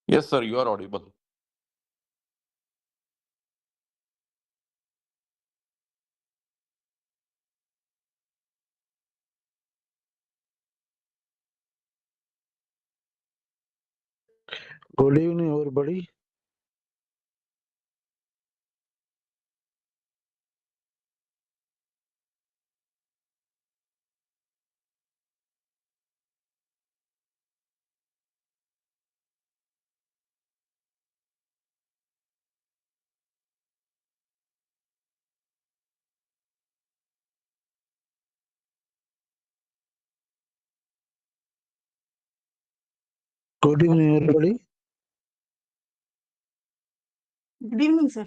Yes, sir, you are audible. Good evening, everybody. Good evening, everybody. Good evening, sir.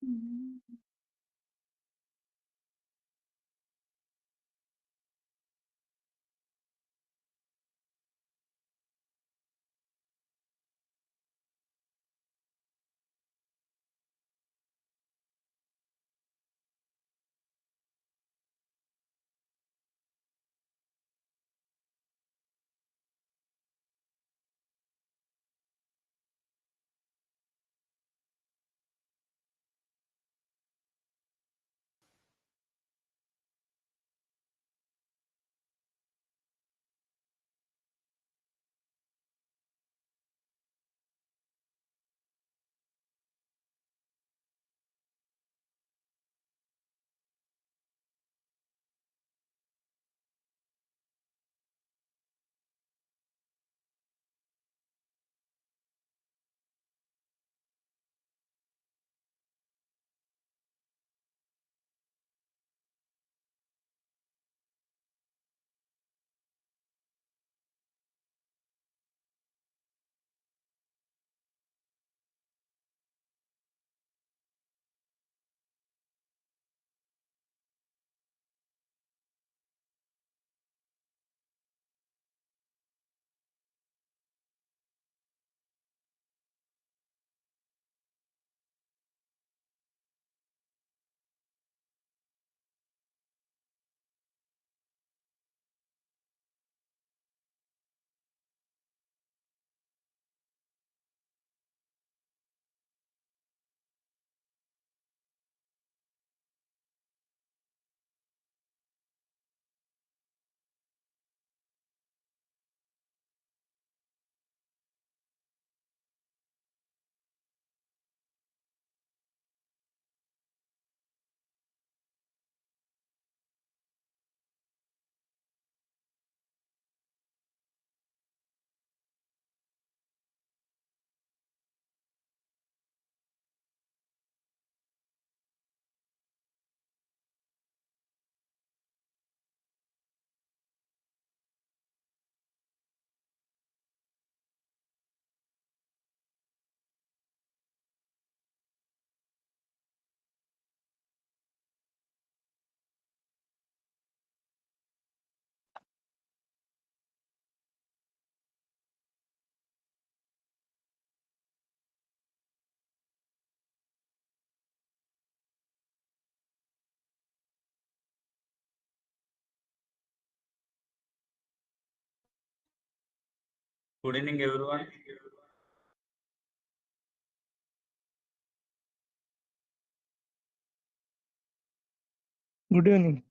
Mhm. Good evening, everyone. Good evening.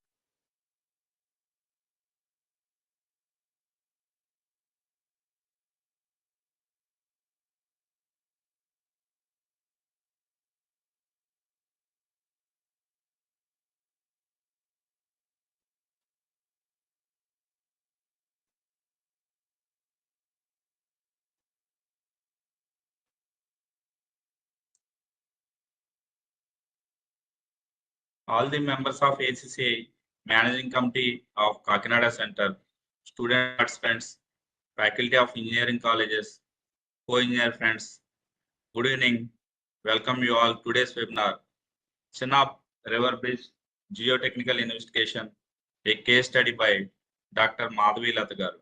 All the members of ACCI Managing Committee of Kakinada Center, student participants, faculty of engineering colleges, co-engineer friends, good evening. Welcome you all today's webinar, CHENAB River Bridge Geotechnical Investigation, a case study by Dr. Madhavi Garu.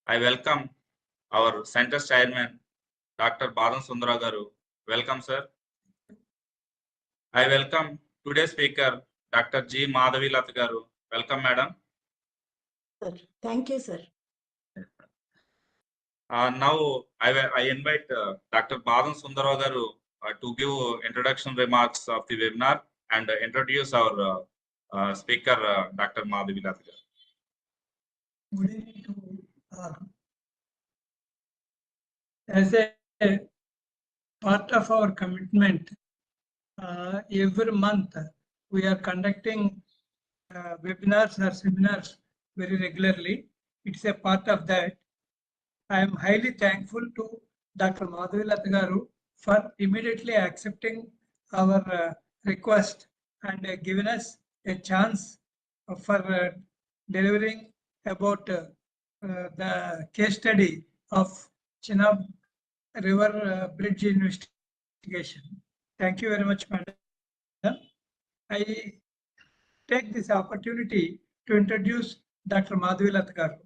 I welcome our center chairman, Dr. Badam Sundara Garu. Welcome, sir. I welcome today's speaker, Dr. G. Madhavi Garu. Welcome, madam. Sir. Thank you, sir. Now, I invite Dr. Badam Sundara Garu to give introduction remarks of the webinar and introduce our speaker, Dr. Madhavi Garu. Good evening to all. As a part of our commitment, every month we are conducting webinars or seminars very regularly. It's a part of that. I am highly thankful to Dr. Madhavi Garu for immediately accepting our request and giving us a chance for delivering about the case study of CHENAB River Bridge investigation. Thank you very much, madam. I take this opportunity to introduce Dr. Madhavi Garu.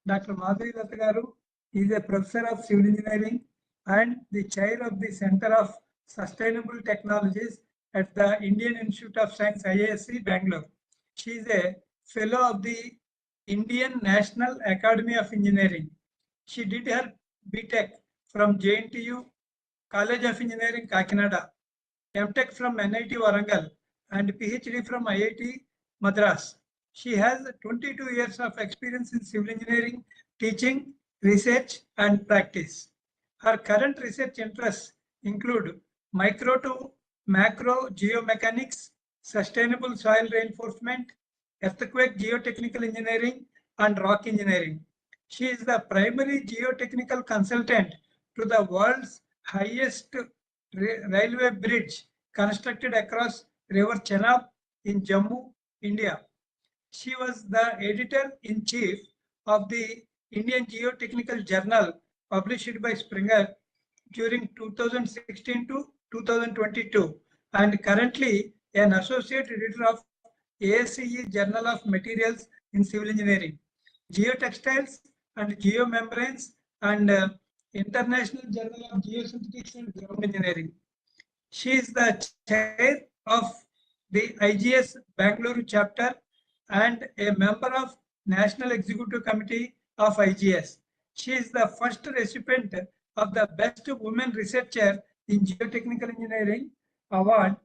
Dr. Madhavi Garu is a professor of civil engineering and the chair of the Center of Sustainable Technologies at the Indian Institute of Science, IISc, Bangalore. She is a fellow of the Indian National Academy of Engineering. She did her BTech from JNTU College of Engineering, Kakinada, MTech from NIT Warangal, and PhD from IIT Madras. She has 22 years of experience in civil engineering, teaching, research, and practice. Her current research interests include micro to macro geomechanics, sustainable soil reinforcement, earthquake geotechnical engineering, and rock engineering. She is the primary geotechnical consultant to the world's highest railway bridge constructed across River CHENAB in Jammu, India. She was the editor-in-chief of the Indian Geotechnical Journal published by Springer during 2016 to 2022 and currently an associate editor of ASCE Journal of Materials in Civil Engineering, Geotextiles and Geomembranes and International Journal of Geosynthetics and Ground Engineering. She is the chair of the IGS Bangalore chapter and a member of National Executive Committee of IGS. She is the first recipient of the Best Women Researcher in Geotechnical Engineering Award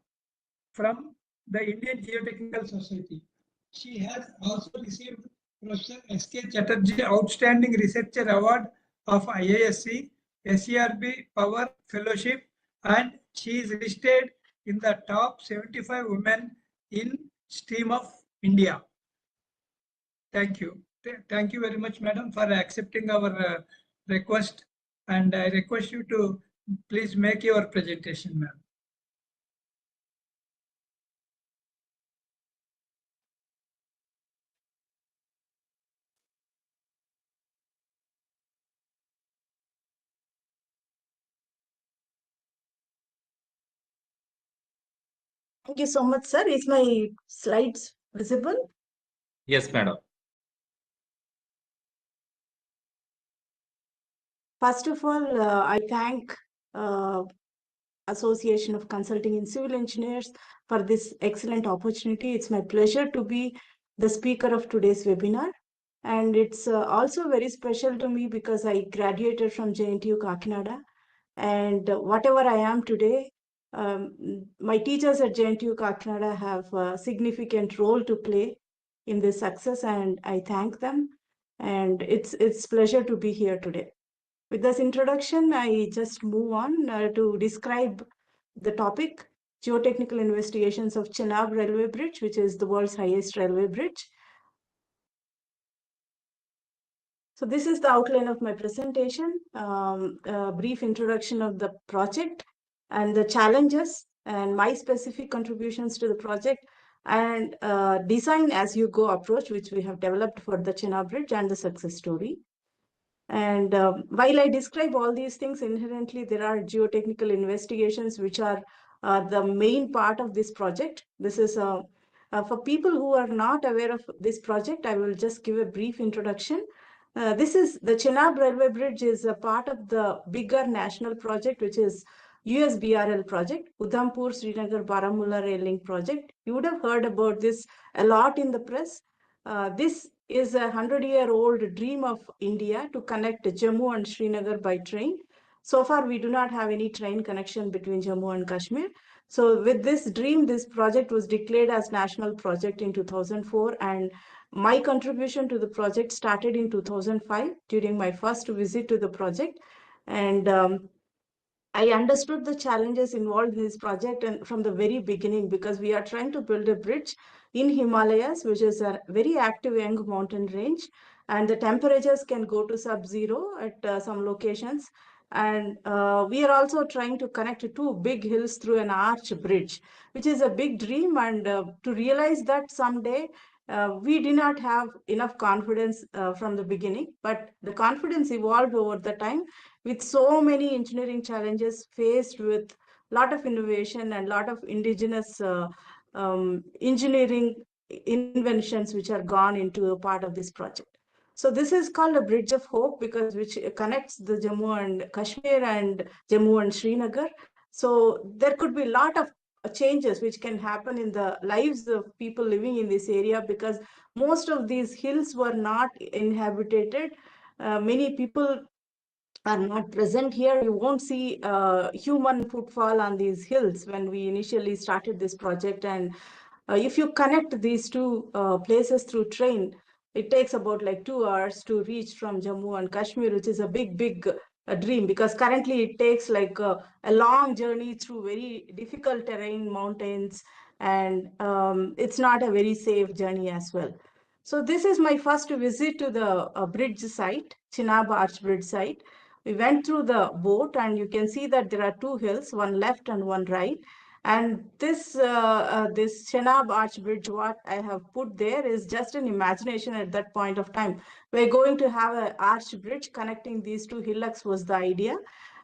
from the Indian Geotechnical Society. She has also received Professor S.K. Chatterjee Outstanding Researcher Award of IISc, SERB Power Fellowship, and she is listed in the top 75 women in STEAM of India. Thank you. Thank you very much, madam, for accepting our request. And I request you to please make your presentation, ma'am. Thank you so much, sir. Is my slides visible? Yes, madam. First of all, I thank Association of Consulting in Civil Engineers for this excellent opportunity. It's my pleasure to be the speaker of today's webinar. And it's also very special to me because I graduated from JNTU Kakinada. And whatever I am today, my teachers at JNTU Kakinada have a significant role to play in this success, and I thank them. And it's pleasure to be here today. With this introduction, I just move on to describe the topic, geotechnical investigations of CHENAB railway bridge, which is the world's highest railway bridge. So this is the outline of my presentation, a brief introduction of the project and the challenges and my specific contributions to the project, and design as you go approach, which we have developed for the CHENAB bridge, and the success story. And while I describe all these things, inherently there are geotechnical investigations which are the main part of this project. This is for people who are not aware of this project, I will just give a brief introduction. This is the Chenab Railway Bridge is a part of the bigger national project, which is USBRL project, Udhampur Srinagar Baramulla Rail Link project. You would have heard about this a lot in the press. This is a 100-year-old dream of India to connect Jammu and Srinagar by train. So far, we do not have any train connection between Jammu and Kashmir. So with this dream, this project was declared as national project in 2004, and my contribution to the project started in 2005 during my first visit to the project. And I understood the challenges involved in this project and from the very beginning, because we are trying to build a bridge in Himalayas, which is a very active young mountain range, and the temperatures can go to sub-zero at some locations. And we are also trying to connect two big hills through an arch bridge, which is a big dream. And to realize that someday, we did not have enough confidence from the beginning, but the confidence evolved over the time with so many engineering challenges faced with a lot of innovation and a lot of indigenous engineering inventions which are gone into a part of this project. So this is called a bridge of hope because which connects the Jammu and Kashmir and Jammu and Srinagar. So there could be a lot of changes which can happen in the lives of people living in this area, because most of these hills were not inhabited. Many people are not present here. You won't see human footfall on these hills when we initially started this project. And if you connect these two places through train, it takes about like 2 hours to reach from Jammu and Kashmir, which is a big dream, because currently it takes like a long journey through very difficult terrain, mountains, and it's not a very safe journey as well. So this is my first visit to the bridge site, Chenab Arch Bridge site. We went through the boat, and you can see that there are two hills, one left and one right. And this Chenab Arch Bridge, what I have put there is just an imagination at that point of time. We're going to have an arch bridge connecting these two hillocks was the idea.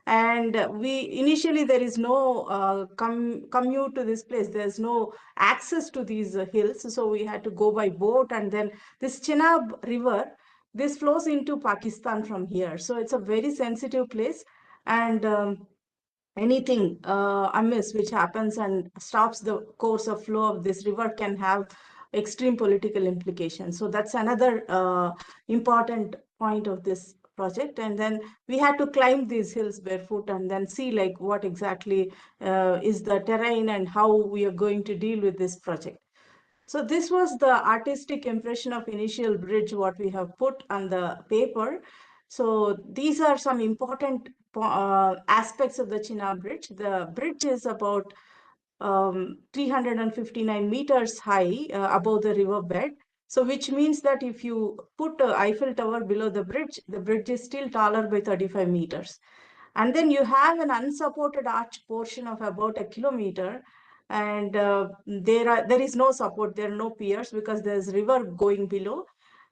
And we initially there is no commute to this place. There's no access to these hills, so we had to go by boat. And then this Chenab River, this flows into Pakistan from here. So it's a very sensitive place, and anything amiss which happens and stops the course of flow of this river can have extreme political implications. So that's another important point of this project. And then we had to climb these hills barefoot and then see like what exactly is the terrain and how we are going to deal with this project. So this was the artistic impression of initial bridge, what we have put on the paper. So these are some important aspects of the Chenab Bridge. The bridge is about 359 meters high above the riverbed. So which means that if you put a Eiffel Tower below the bridge is still taller by 35 meters. And then you have an unsupported arch portion of about a kilometer, and there is no support, there are no piers because there's river going below.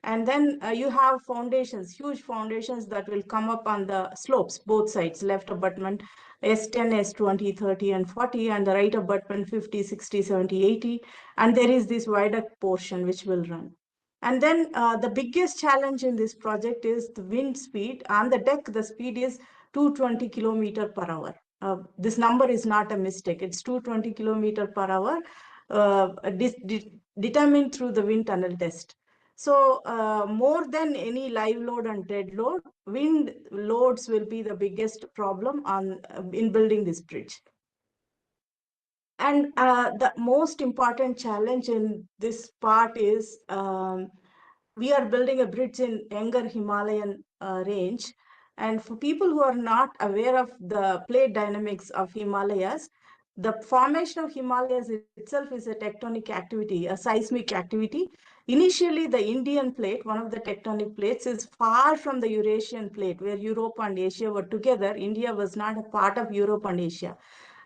And then you have foundations, huge foundations that will come up on the slopes, both sides, left abutment S10, S20, 30, and 40, and the right abutment 50, 60, 70, 80. And there is this viaduct portion which will run. And then the biggest challenge in this project is the wind speed. On the deck, the speed is 220 kilometer per hour. This number is not a mistake. It's 220 kilometer per hour determined through the wind tunnel test. So more than any live load and dead load, wind loads will be the biggest problem in building this bridge. And the most important challenge in this part is we are building a bridge in younger Himalayan range. And for people who are not aware of the plate dynamics of Himalayas, the formation of Himalayas itself is a tectonic activity, a seismic activity. Initially, the Indian plate, one of the tectonic plates, is far from the Eurasian plate, where Europe and Asia were together. India was not a part of Europe and Asia.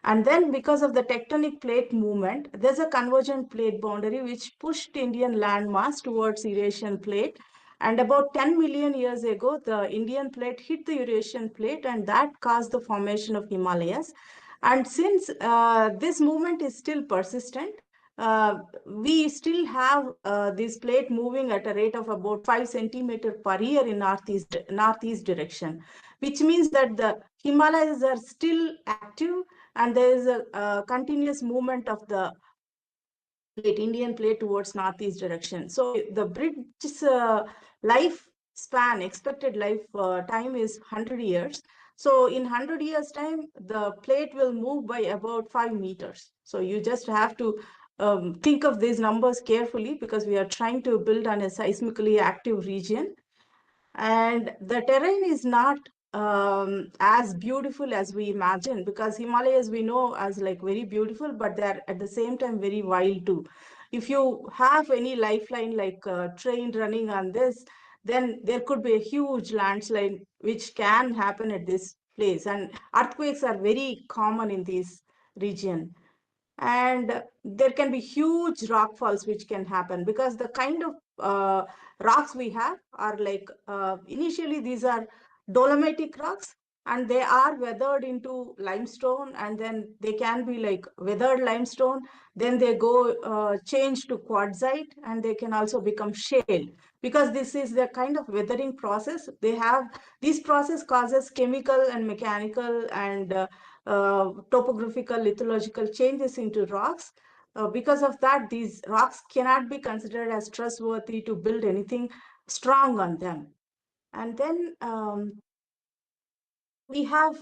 And then because of the tectonic plate movement, there's a convergent plate boundary which pushed Indian landmass towards Eurasian plate. And about 10 million years ago, the Indian plate hit the Eurasian plate, and that caused the formation of Himalayas. And since this movement is still persistent, we still have this plate moving at a rate of about 5 centimeter per year in northeast direction, which means that the Himalayas are still active, and there is a continuous movement of the Indian plate towards northeast direction. So the bridge's expected life time is 100 years. So in 100 years time, the plate will move by about 5 meters. So you just have to think of these numbers carefully, because we are trying to build on a seismically active region. And the terrain is not as beautiful as we imagine, because Himalayas we know as like very beautiful, but they're at the same time very wild too. If you have any lifeline like a train running on this, then there could be a huge landslide which can happen at this place, and earthquakes are very common in this region. And there can be huge rock falls which can happen, because the kind of rocks we have are like initially these are dolomitic rocks, and they are weathered into limestone, and then they can be like weathered limestone, then they go change to quartzite, and they can also become shale, because this is the kind of weathering process they have. This process causes chemical and mechanical and topographical, lithological changes into rocks. Because of that, these rocks cannot be considered as trustworthy to build anything strong on them. And then we have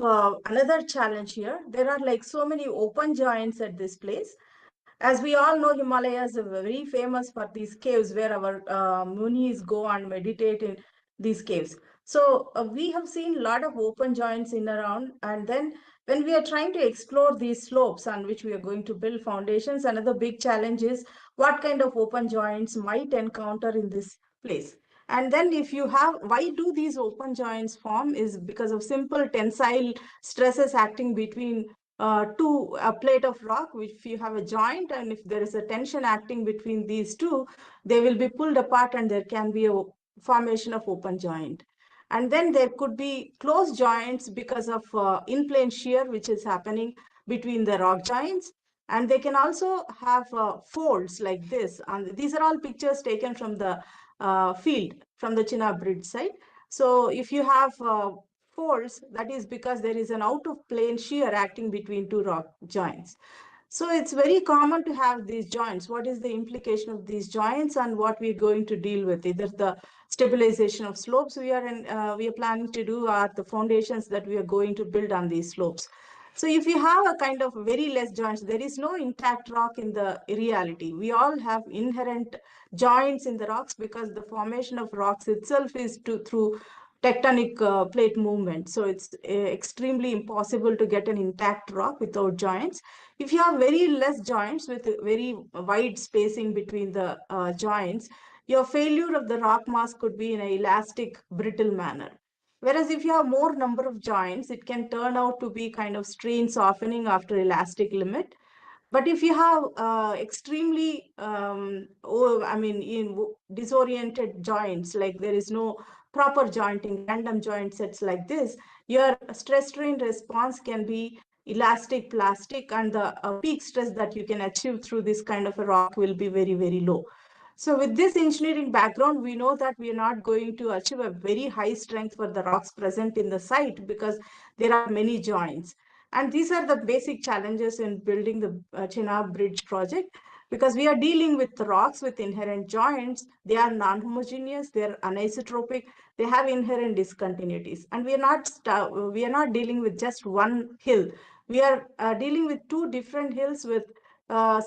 another challenge here. There are like so many open joints at this place. As we all know, Himalayas are very famous for these caves where our munis go and meditate in these caves. So we have seen a lot of open joints in around. And then when we are trying to explore these slopes on which we are going to build foundations, another big challenge is what kind of open joints might encounter in this place. And then if you have, why do these open joints form is because of simple tensile stresses acting between to a plate of rock, which if you have a joint and if there is a tension acting between these two, they will be pulled apart and there can be a formation of open joint. And then there could be closed joints because of in-plane shear, which is happening between the rock joints. And they can also have folds like this. And these are all pictures taken from the field, from the CHENAB bridge side. So if you have folds, that is because there is an out of plane shear acting between two rock joints. So it's very common to have these joints. What is the implication of these joints and what we're going to deal with? Either the stabilization of slopes we are planning to do, or the foundations that we are going to build on these slopes. So if you have a kind of very less joints, there is no intact rock in the reality. We all have inherent joints in the rocks because the formation of rocks itself is through tectonic plate movement. So it's extremely impossible to get an intact rock without joints. If you have very less joints with very wide spacing between the joints, your failure of the rock mass could be in an elastic, brittle manner. Whereas if you have more number of joints, it can turn out to be kind of strain softening after elastic limit. But if you have extremely, disoriented joints, like there is no proper jointing, random joint sets like this, your stress strain response can be elastic, plastic, and the peak stress that you can achieve through this kind of a rock will be very, very low. So with this engineering background, we know that we are not going to achieve a very high strength for the rocks present in the site because there are many joints. And these are the basic challenges in building the CHENAB bridge project. because we are dealing with rocks with inherent joints. They are non-homogeneous, they are anisotropic, they have inherent discontinuities, and we are not dealing with just one hill. We are dealing with two different hills with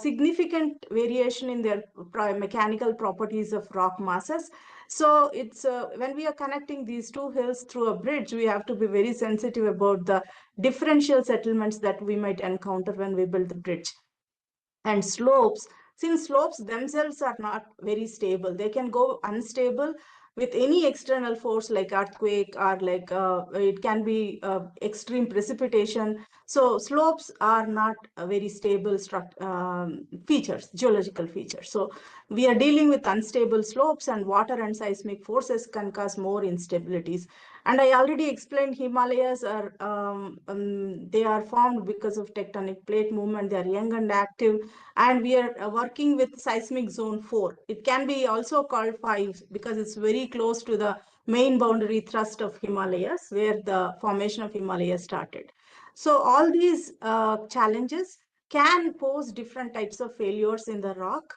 significant variation in their mechanical properties of rock masses. So it's when we are connecting these two hills through a bridge, we have to be very sensitive about the differential settlements that we might encounter when we build the bridge. And slopes, since slopes themselves are not very stable, they can go unstable with any external force like earthquake, or like it can be extreme precipitation. So slopes are not a very stable features, geological features. So we are dealing with unstable slopes, and water and seismic forces can cause more instabilities. And I already explained Himalayas are they are formed because of tectonic plate movement. They are young and active, and we are working with seismic zone 4. It can be also called 5 because it's very close to the main boundary thrust of Himalayas, where the formation of Himalayas started. So all these challenges can pose different types of failures in the rock.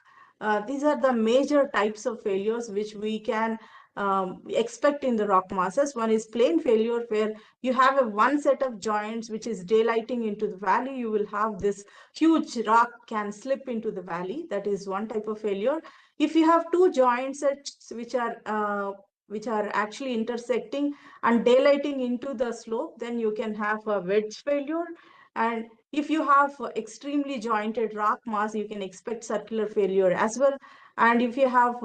These are the major types of failures which we can expect in the rock masses. One is plane failure, where you have one set of joints which is daylighting into the valley. You will have this huge rock can slip into the valley. That is one type of failure. If you have two joint sets which are actually intersecting and daylighting into the slope, then you can have a wedge failure. And if you have extremely jointed rock mass, you can expect circular failure as well. And if you have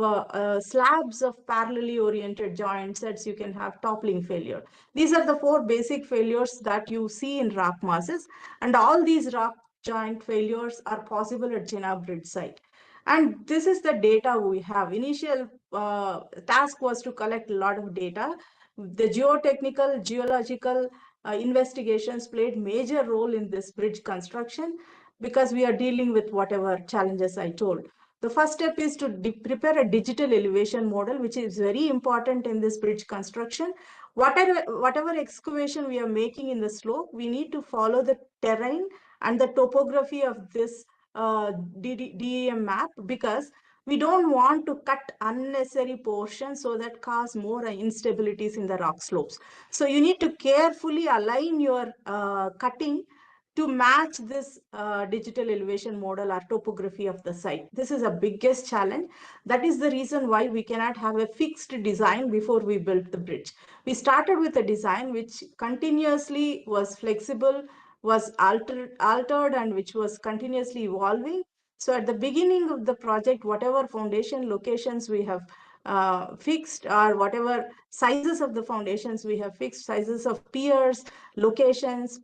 slabs of parallelly oriented joint sets, you can have toppling failure. These are the 4 basic failures that you see in rock masses. And all these rock joint failures are possible at CHENAB bridge site. And this is the data we have. Initial task was to collect a lot of data. The geotechnical, geological investigations played major role in this bridge construction, because we are dealing with whatever challenges I told. The first step is to prepare a digital elevation model, which is very important in this bridge construction. Whatever excavation we are making in the slope, we need to follow the terrain and the topography of this DEM map, because we don't want to cut unnecessary portions so that cause more instabilities in the rock slopes. So you need to carefully align your cutting to match this digital elevation model or topography of the site. This is a biggest challenge. That is the reason why we cannot have a fixed design before we built the bridge. We started with a design which continuously was flexible, was altered, and which was continuously evolving. So at the beginning of the project, whatever foundation locations we have fixed, or whatever sizes of the foundations we have fixed, sizes of piers, locations,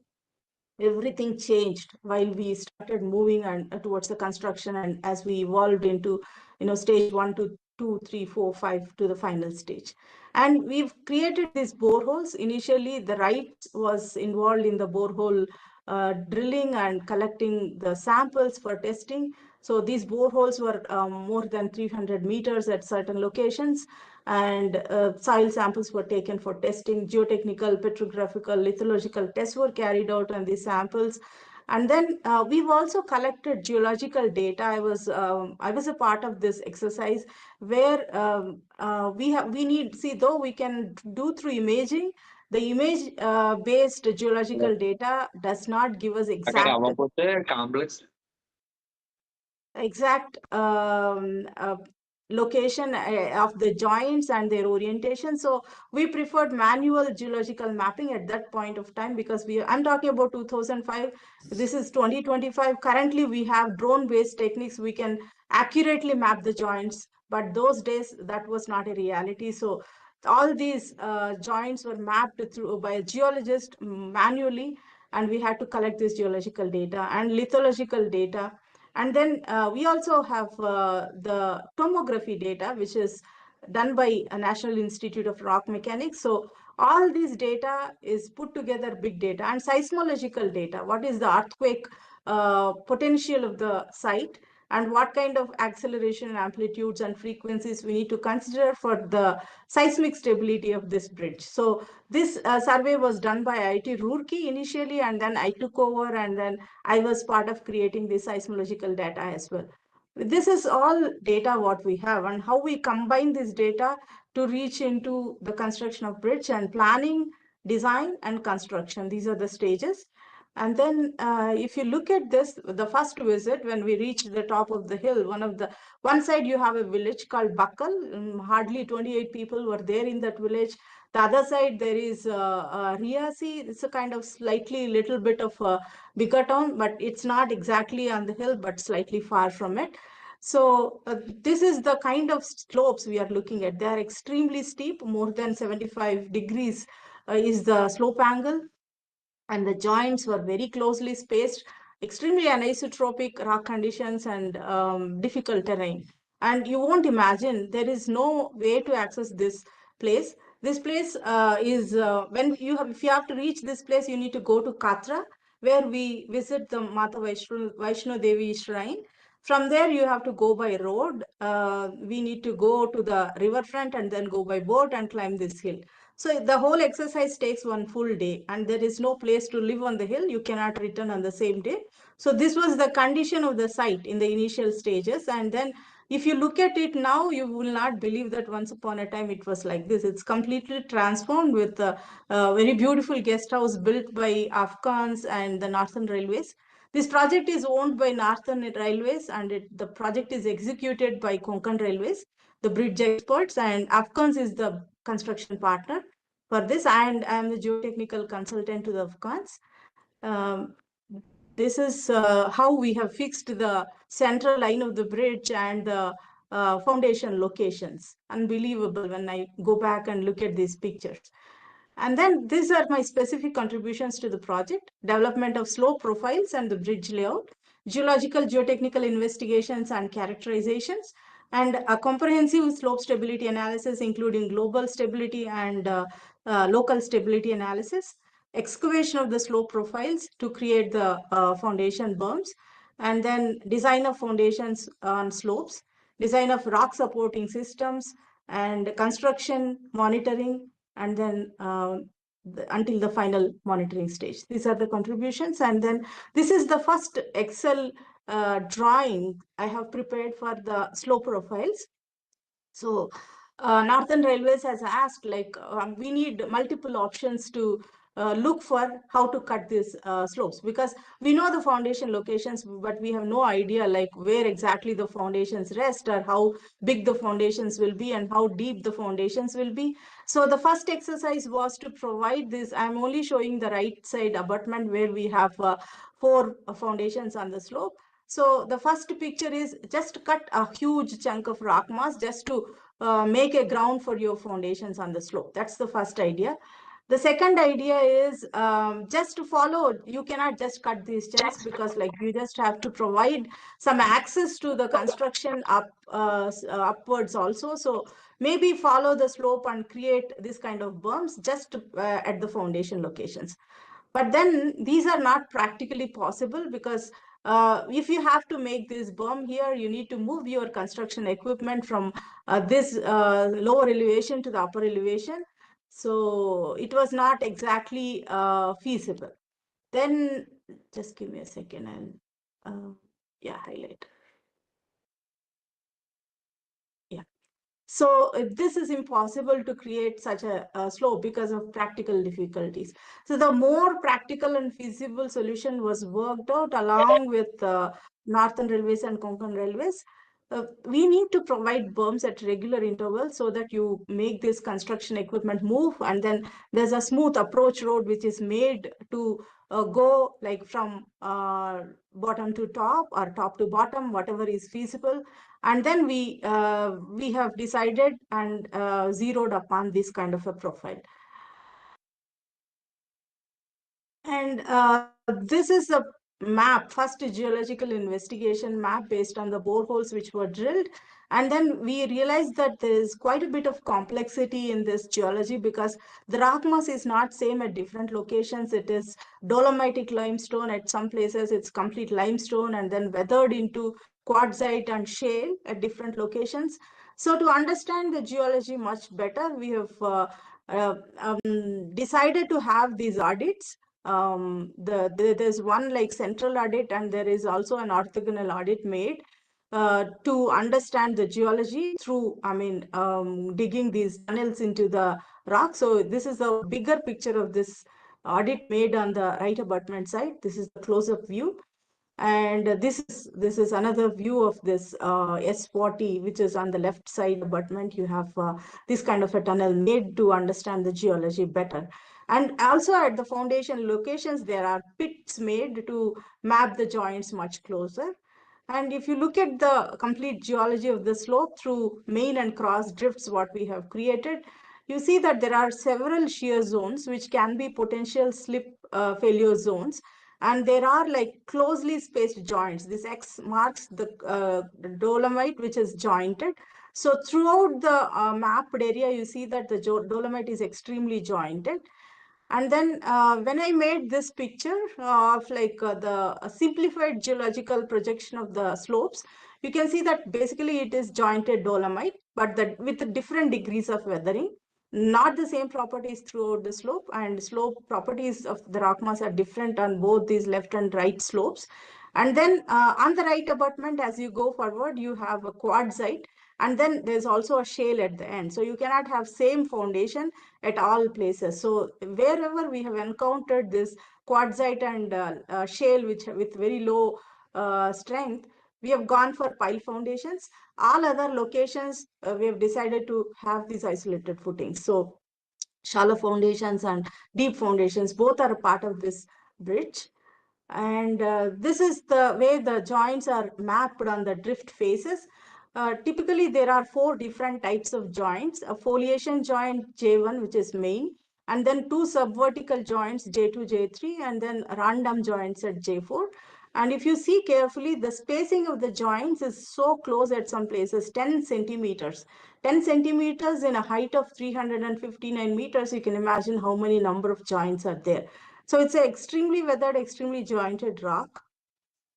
everything changed while we started moving and towards the construction, and as we evolved into stage 1 to 2, 3, 4, 5 to the final stage. And we've created these boreholes. Initially, the right was involved in the borehole drilling and collecting the samples for testing. So these boreholes were more than 300 meters at certain locations, and soil samples were taken for testing. Geotechnical, petrographical, lithological tests were carried out on these samples. And then we've also collected geological data. I was a part of this exercise, where though we can do through imaging, the image based geological data does not give us exact location of the joints and their orientation. So we preferred manual geological mapping at that point of time, because I'm talking about 2005. This is 2025. Currently, we have drone-based techniques. We can accurately map the joints, but those days that was not a reality. So all these joints were mapped by a geologist manually, and we had to collect this geological data and lithological data. And then we also have the tomography data, which is done by a National Institute of Rock Mechanics. So all these data is put together, big data, and seismological data. What is the earthquake potential of the site, and what kind of acceleration, amplitudes, and frequencies we need to consider for the seismic stability of this bridge. So this survey was done by IIT Roorkee initially, and then I took over, and then I was part of creating the seismological data as well. This is all data what we have, and how we combine this data to reach into the construction of bridge and planning, design, and construction. These are the stages. And then if you look at this, the first visit, when we reached the top of the hill, one side you have a village called Bakkal. Hardly 28 people were there in that village. The other side, there is Riasi. It's a kind of slightly little bit of a bigger town, but it's not exactly on the hill, but slightly far from it. So this is the kind of slopes we are looking at. They are extremely steep, more than 75 degrees is the slope angle, and the joints were very closely spaced, extremely anisotropic rock conditions, and difficult terrain. And you won't imagine, there is no way to access this place. This place is, if you have to reach this place, you need to go to Katra, where we visit the Mata Vaishno Devi shrine. From there, you have to go by road. We need to go to the riverfront and then go by boat and climb this hill. So the whole exercise takes one full day, and there is no place to live on the hill. You cannot return on the same day. So this was the condition of the site in the initial stages. And then if you look at it now, you will not believe that once upon a time it was like this. It's completely transformed with a very beautiful guest house built by Afghans and the Northern Railways. This project is owned by Northern Railways, and the project is executed by Konkan Railways, the bridge experts, and Afghans is the construction partner for this. And I am the geotechnical consultant to the Afghans. This is how we have fixed the central line of the bridge and the foundation locations. Unbelievable when I go back and look at these pictures. And then these are my specific contributions to the project: development of slope profiles and the bridge layout, geological geotechnical investigations and characterizations, and a comprehensive slope stability analysis, including global stability and local stability analysis, excavation of the slope profiles to create the foundation berms, and then design of foundations on slopes, design of rock supporting systems, and construction, monitoring, and then until the final monitoring stage. These are the contributions. And then this is the first Excel drawing I have prepared for the slope profiles. So Northern Railways has asked, like, we need multiple options to look for how to cut these slopes, because we know the foundation locations, but we have no idea like where exactly the foundations rest, or how big the foundations will be, and how deep the foundations will be. So the first exercise was to provide this. I'm only showing the right side abutment where we have 4 foundations on the slope. So the first picture is just cut a huge chunk of rock mass just to make a ground for your foundations on the slope. That's the first idea. The second idea is just to follow. You cannot just cut these chunks, because like you just have to provide some access to the construction upwards also. So maybe follow the slope and create this kind of berms just at the foundation locations. But then these are not practically possible, because if you have to make this berm here, you need to move your construction equipment from this lower elevation to the upper elevation. So it was not exactly feasible. Then just give me a second, I'll highlight. Yeah. So this is impossible to create such a slope because of practical difficulties. So the more practical and feasible solution was worked out along with Northern Railways and Konkan Railways. We need to provide berms at regular intervals so that you make this construction equipment move, and then there's a smooth approach road which is made to go like from bottom to top or top to bottom, whatever is feasible. And then we have decided and zeroed upon this kind of a profile. And this is a map, first geological investigation map based on the boreholes which were drilled. And then we realized that there is quite a bit of complexity in this geology, because the rock mass is not same at different locations. It is dolomitic limestone at some places, it's complete limestone, and then weathered into quartzite and shale at different locations. So to understand the geology much better, we have decided to have these audits. There's one like central audit, and there is also an orthogonal audit made. to understand the geology through, digging these tunnels into the rock. So this is a bigger picture of this audit made on the right abutment side. This is the close-up view. And this is another view of this S40, which is on the left side abutment. You have this kind of a tunnel made to understand the geology better. And also at the foundation locations, there are pits made to map the joints much closer. And if you look at the complete geology of the slope through main and cross drifts, what we have created, you see that there are several shear zones which can be potential slip failure zones. And there are like closely spaced joints. This X marks the dolomite, which is jointed. So throughout the mapped area, you see that the dolomite is extremely jointed. And then when I made this picture of the simplified geological projection of the slopes, you can see that basically it is jointed dolomite, but that with different degrees of weathering, not the same properties throughout the slope, and slope properties of the rock mass are different on both these left and right slopes. And then on the right abutment, as you go forward, you have a quartzite, and then there's also a shale at the end. So you cannot have same foundation at all places. So wherever we have encountered this quartzite and shale, which with very low strength, we have gone for pile foundations. All other locations, we have decided to have these isolated footings. So shallow foundations and deep foundations, both are a part of this bridge. And this is the way the joints are mapped on the drift faces. Typically, there are 4 different types of joints: a foliation joint J1, which is main, and then 2 subvertical joints J2, J3, and then random joints at J4. And if you see carefully, the spacing of the joints is so close at some places, 10 centimeters. 10 centimeters in a height of 359 meters, you can imagine how many number of joints are there. So it's an extremely weathered, extremely jointed rock,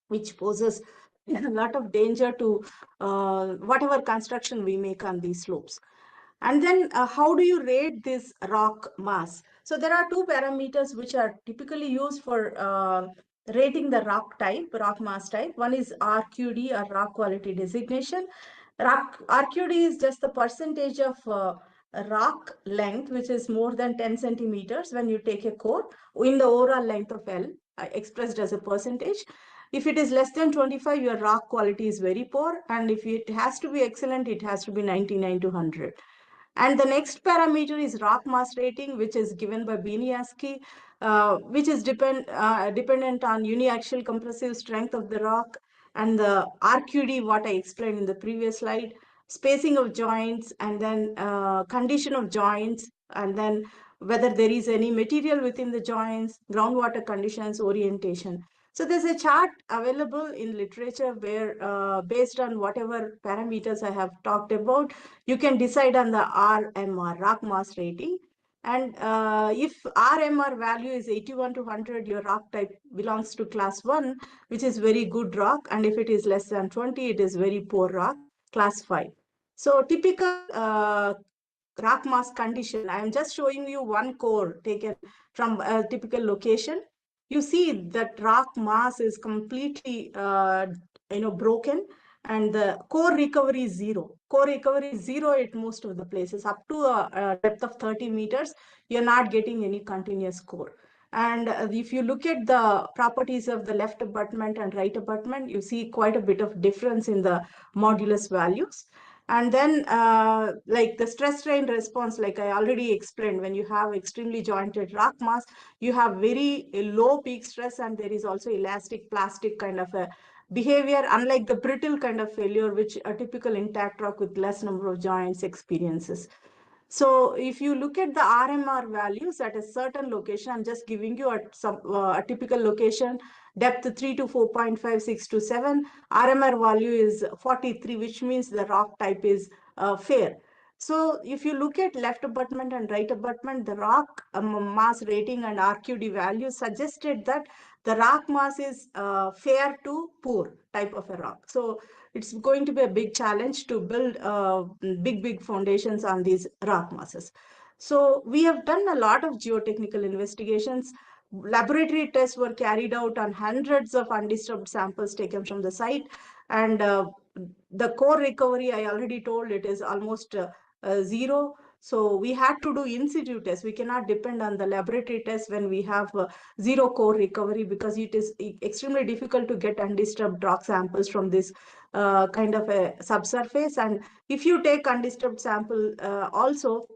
which poses a lot of danger to whatever construction we make on these slopes. And then how do you rate this rock mass? So there are 2 parameters which are typically used for rating the rock type, rock mass type. One is RQD, or rock quality designation. RQD is just the percentage of rock length, which is more than 10 centimeters when you take a core in the overall length of L, expressed as a percentage. If it is less than 25, your rock quality is very poor. And if it has to be excellent, it has to be 99 to 100. And the next parameter is rock mass rating, which is given by Beniaski, which is dependent on uniaxial compressive strength of the rock, and the RQD, what I explained in the previous slide, spacing of joints, and then condition of joints, and then whether there is any material within the joints, groundwater conditions, orientation. So there's a chart available in literature where based on whatever parameters I have talked about, you can decide on the RMR, rock mass rating. And if RMR value is 81 to 100, your rock type belongs to class 1, which is very good rock. And if it is less than 20, it is very poor rock, class 5. So typical rock mass condition, I am just showing you one core taken from a typical location. You see that rock mass is completely broken, and the core recovery is 0. Core recovery is 0 at most of the places. Up to a depth of 30 meters, you're not getting any continuous core. And if you look at the properties of the left abutment and right abutment, you see quite a bit of difference in the modulus values. And then like the stress strain response, like I already explained, when you have extremely jointed rock mass, you have very low peak stress, and there is also elastic plastic kind of a behavior, unlike the brittle kind of failure, which a typical intact rock with less number of joints experiences. So if you look at the RMR values at a certain location, I'm just giving you a typical location, depth 3 to 4.5, 6 to 7, RMR value is 43, which means the rock type is fair. So if you look at left abutment and right abutment, the rock mass rating and RQD values suggested that the rock mass is fair to poor type of a rock. So it's going to be a big challenge to build big foundations on these rock masses. So we have done a lot of geotechnical investigations. Laboratory tests were carried out on hundreds of undisturbed samples taken from the site. And the core recovery, I already told it is almost zero. So we had to do in situ tests. We cannot depend on the laboratory tests when we have zero core recovery, because it is extremely difficult to get undisturbed rock samples from this kind of a subsurface. And if you take undisturbed sample also,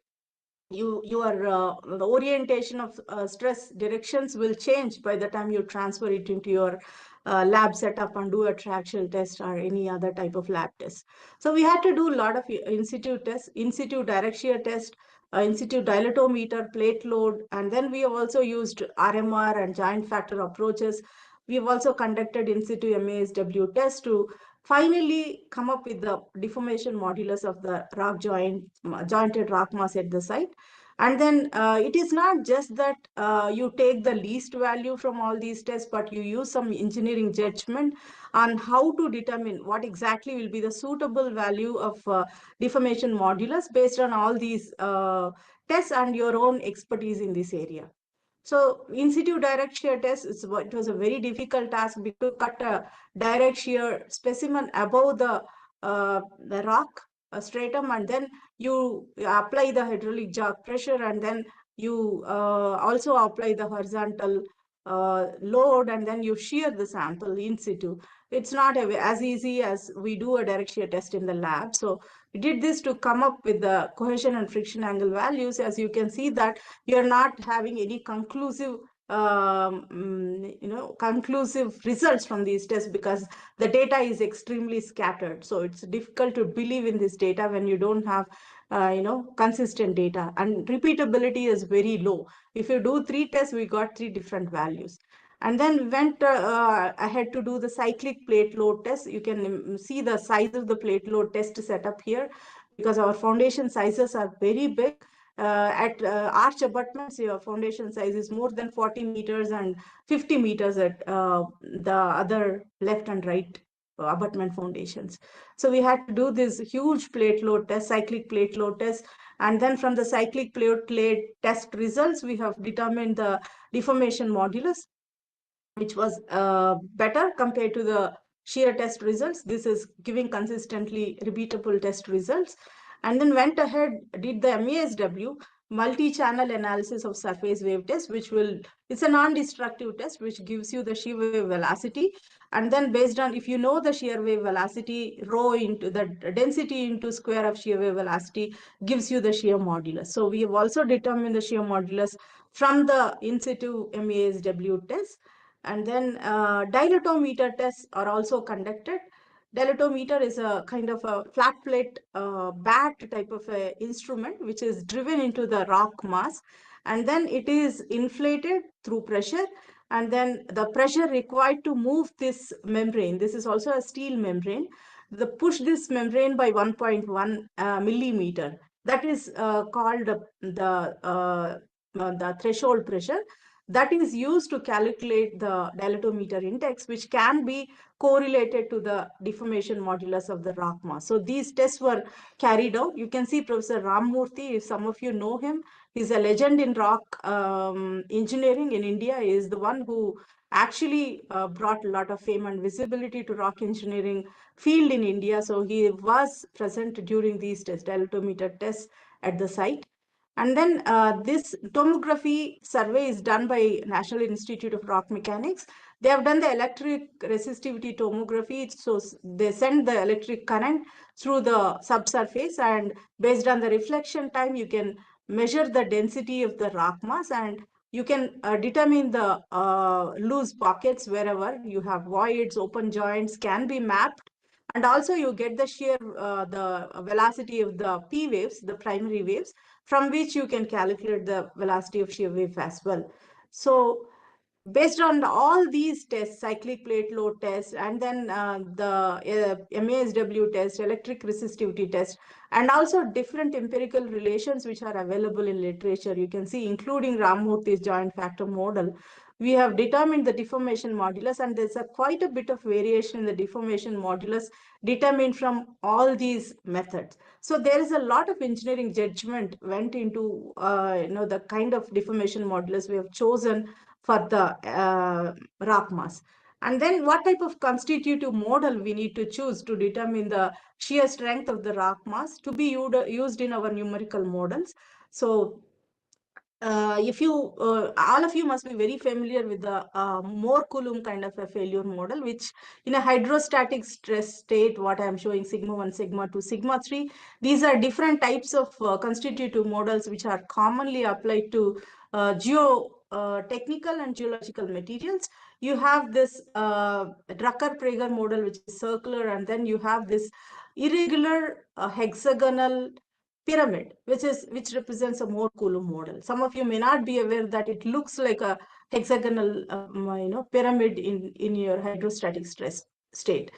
your the orientation of stress directions will change by the time you transfer it into your lab setup and do a traction test or any other type of lab test. So we had to do a lot of in situ tests, in situ direct shear test, in situ dilatometer, plate load, and then we have also used RMR and joint factor approaches. We've also conducted in situ MASW test to finally come up with the deformation modulus of the rock jointed rock mass at the site. And then it is not just that you take the least value from all these tests, but you use some engineering judgment on how to determine what exactly will be the suitable value of deformation modulus based on all these tests and your own expertise in this area. So in situ direct shear test, it was a very difficult task to cut a direct shear specimen above the rock stratum, and then you apply the hydraulic jaw pressure, and then you also apply the horizontal load, and then you shear the sample in situ. It's not as easy as we do a direct shear test in the lab. So we did this to come up with the cohesion and friction angle values. As you can see that you're not having any conclusive conclusive results from these tests, because the data is extremely scattered. So it's difficult to believe in this data when you don't have consistent data, and repeatability is very low. If you do 3 tests, we got 3 different values. And then we went ahead to do the cyclic plate load test. You can see the size of the plate load test setup here, because our foundation sizes are very big. At arch abutments, your foundation size is more than 40 meters and 50 meters at the other left and right abutment foundations. So we had to do this huge plate load test, cyclic plate load test. And then from the cyclic plate load test results, we have determined the deformation modulus, which was better compared to the shear test results. This is giving consistently repeatable test results. And then went ahead, did the MASW, multi-channel analysis of surface wave test, it's a non-destructive test, which gives you the shear wave velocity. And then based on, if you know the shear wave velocity, rho into the density into square of shear wave velocity gives you the shear modulus. So we have also determined the shear modulus from the in situ MASW test. And then dilatometer tests are also conducted. Dilatometer is a kind of a flat plate bat type of a instrument which is driven into the rock mass, and then it is inflated through pressure, and then the pressure required to move this membrane, this is also a steel membrane, push this membrane by 1.1 millimeter. That is called the threshold pressure. That is used to calculate the dilatometer index, which can be correlated to the deformation modulus of the rock mass. So these tests were carried out. You can see Professor Ramamurthy, if some of you know him, he's a legend in rock engineering in India. He is the one who actually brought a lot of fame and visibility to rock engineering field in India. So he was present during these tests, dilatometer tests at the site. And then this tomography survey is done by National Institute of Rock Mechanics. They have done the electric resistivity tomography. So they send the electric current through the subsurface, and based on the reflection time, you can measure the density of the rock mass, and you can determine the loose pockets wherever you have voids, open joints can be mapped. And also you get the shear, the velocity of the P waves, the primary waves, from which you can calculate the velocity of shear wave as well. So based on all these tests, cyclic plate load test, and then the MASW test, electric resistivity test, and also different empirical relations which are available in literature, you can see, including Ramamurthy's joint factor model, we have determined the deformation modulus, and there's quite a bit of variation in the deformation modulus determined from all these methods. So there is a lot of engineering judgment went into the kind of deformation modulus we have chosen for the rock mass. And then what type of constitutive model we need to choose to determine the shear strength of the rock mass to be used in our numerical models. So if you all of you must be very familiar with the Moore Coulomb kind of a failure model, which in a hydrostatic stress state, what I am showing sigma 1, sigma 2, sigma 3, these are different types of constitutive models which are commonly applied to geotechnical and geological materials. You have this Drucker-Prager model, which is circular, and then you have this irregular hexagonal pyramid, which represents a Moore Coulomb model. Some of you may not be aware that it looks like a hexagonal pyramid in your hydrostatic stress state.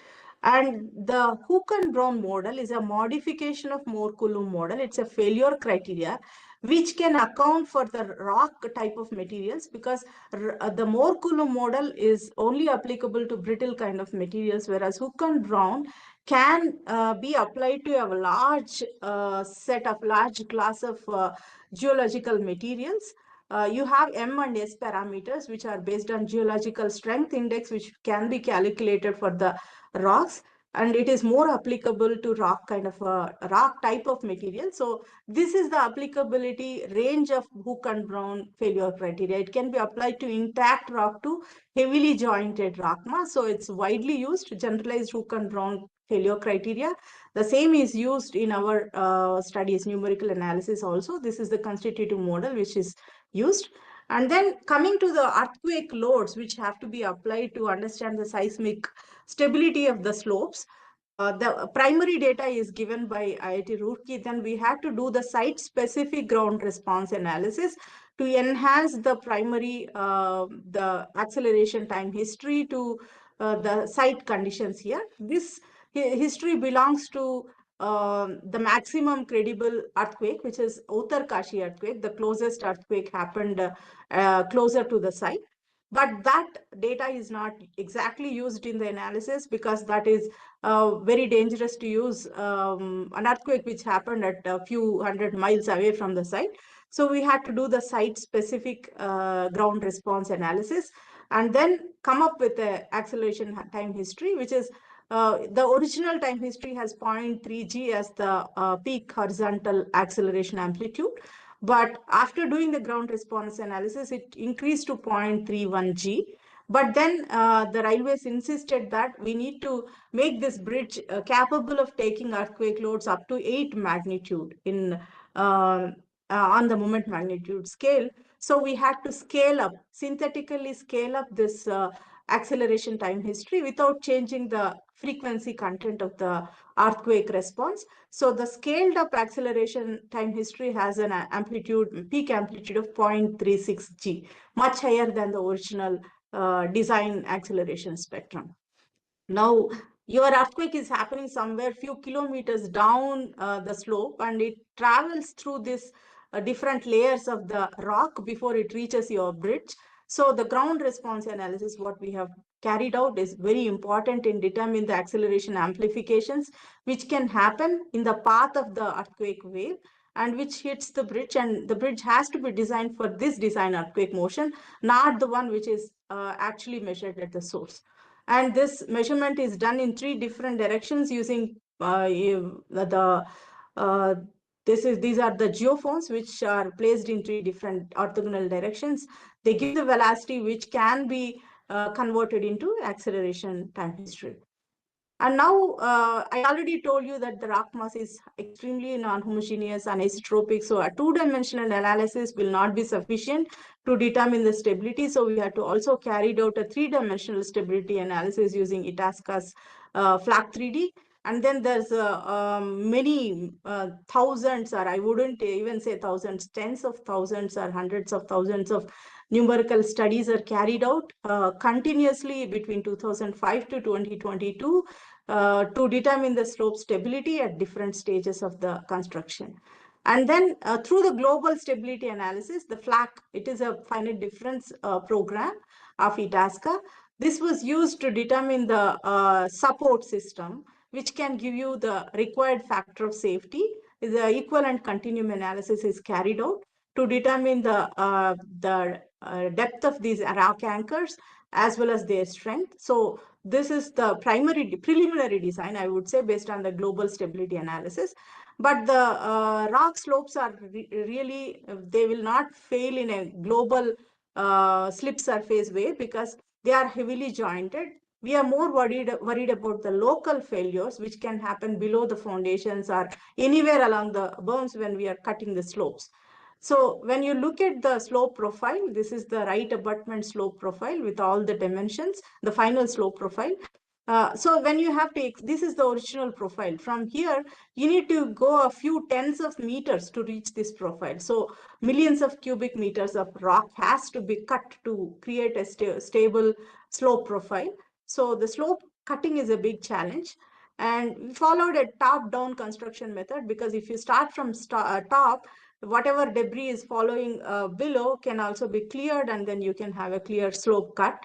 And the Hook and Brown model is a modification of Moore Coulomb model. It's a failure criteria which can account for the rock type of materials, because the Moore Coulomb model is only applicable to brittle kind of materials, whereas Hook and Brown can be applied to a large large class of geological materials. You have M and S parameters, which are based on geological strength index, which can be calculated for the rocks, and it is more applicable to rock kind of a rock type of material. So this is the applicability range of Hook and Brown failure criteria. It can be applied to intact rock to heavily jointed rock mass. So it's widely used, generalized Hook and Brown failure criteria. The same is used in our studies, numerical analysis also. This is the constitutive model which is used. And then coming to the earthquake loads, which have to be applied to understand the seismic stability of the slopes. The primary data is given by IIT Roorkee. Then we had to do the site-specific ground response analysis to enhance the primary, the acceleration time history to the site conditions here. This history belongs to the maximum credible earthquake, which is Uttarkashi earthquake. The closest earthquake happened closer to the site. But that data is not exactly used in the analysis, because that is very dangerous to use an earthquake which happened at a few hundred miles away from the site. So we had to do the site-specific ground response analysis and then come up with the acceleration time history, which is the original time history has 0.3 g as the peak horizontal acceleration amplitude. But after doing the ground response analysis, it increased to 0.31 g. But then the railways insisted that we need to make this bridge capable of taking earthquake loads up to 8 magnitude in on the moment magnitude scale. So we had to scale up, synthetically scale up this acceleration time history without changing the frequency content of the earthquake response. So the scaled up acceleration time history has an peak amplitude of 0.36 g, much higher than the original design acceleration spectrum. Now, your earthquake is happening somewhere few kilometers down the slope, and it travels through this different layers of the rock before it reaches your bridge. So the ground response analysis, what we have carried out, is very important in determining the acceleration amplifications, which can happen in the path of the earthquake wave and which hits the bridge. And the bridge has to be designed for this design earthquake motion, not the one which is actually measured at the source. And this measurement is done in 3 different directions using these are the geophones, which are placed in 3 different orthogonal directions. They give the velocity which can be converted into acceleration time history. And now I already told you that the rock mass is extremely non-homogeneous and isotropic. So a 2-dimensional analysis will not be sufficient to determine the stability. So we had to also carry out a 3-dimensional stability analysis using Itasca's FLAC 3D. And then there's many thousands, or I wouldn't even say thousands, tens of thousands or hundreds of thousands of numerical studies are carried out continuously between 2005 to 2022 to determine the slope stability at different stages of the construction. And then through the global stability analysis, the FLAC, it is a finite difference program of Itasca. This was used to determine the support system, which can give you the required factor of safety. The equivalent continuum analysis is carried out to determine the depth of these rock anchors as well as their strength. So this is the preliminary design, I would say, based on the global stability analysis. But the rock slopes are really, they will not fail in a global slip surface way because they are heavily jointed. We are more worried about the local failures, which can happen below the foundations or anywhere along the berms when we are cutting the slopes. So when you look at the slope profile, this is the right abutment slope profile with all the dimensions, the final slope profile. So when you have to, this is the original profile. From here, you need to go a few tens of meters to reach this profile. So millions of cubic meters of rock has to be cut to create a stable slope profile. So the slope cutting is a big challenge. And we followed a top-down construction method because if you start from top, whatever debris is following below can also be cleared, and then you can have a clear slope cut.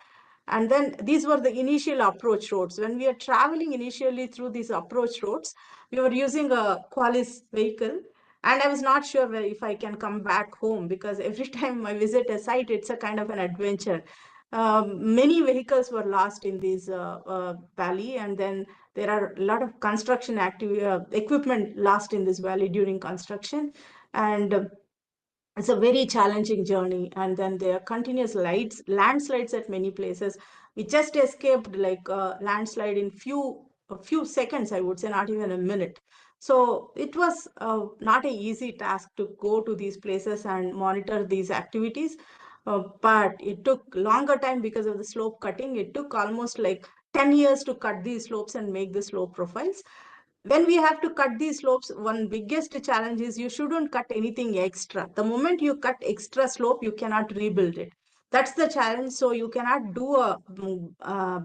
And then these were the initial approach roads. When we are traveling initially through these approach roads, we were using a Qualis vehicle. And I was not sure if I can come back home because every time I visit a site, it's a kind of an adventure. Many vehicles were lost in this valley, and then there are a lot of construction equipment lost in this valley during construction. And it's a very challenging journey. And then there are continuous landslides at many places. We just escaped like a landslide in a few seconds, I would say, not even a minute. So it was not an easy task to go to these places and monitor these activities. But it took longer time because of the slope cutting. It took almost like 10 years to cut these slopes and make the slope profiles. When we have to cut these slopes, one biggest challenge is you shouldn't cut anything extra. The moment you cut extra slope, you cannot rebuild it. That's the challenge. So you cannot do a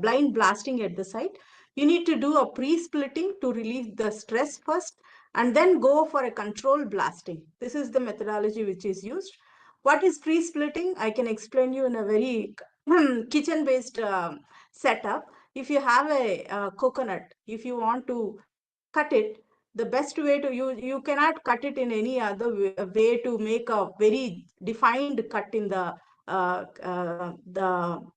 blind blasting at the site. You need to do a pre-splitting to relieve the stress first, and then go for a control blasting. This is the methodology which is used. What is pre-splitting? I can explain you in a very kitchen-based setup. If you have a coconut, if you want to cut it, the best way to you cannot cut it in any other way to make a very defined cut in the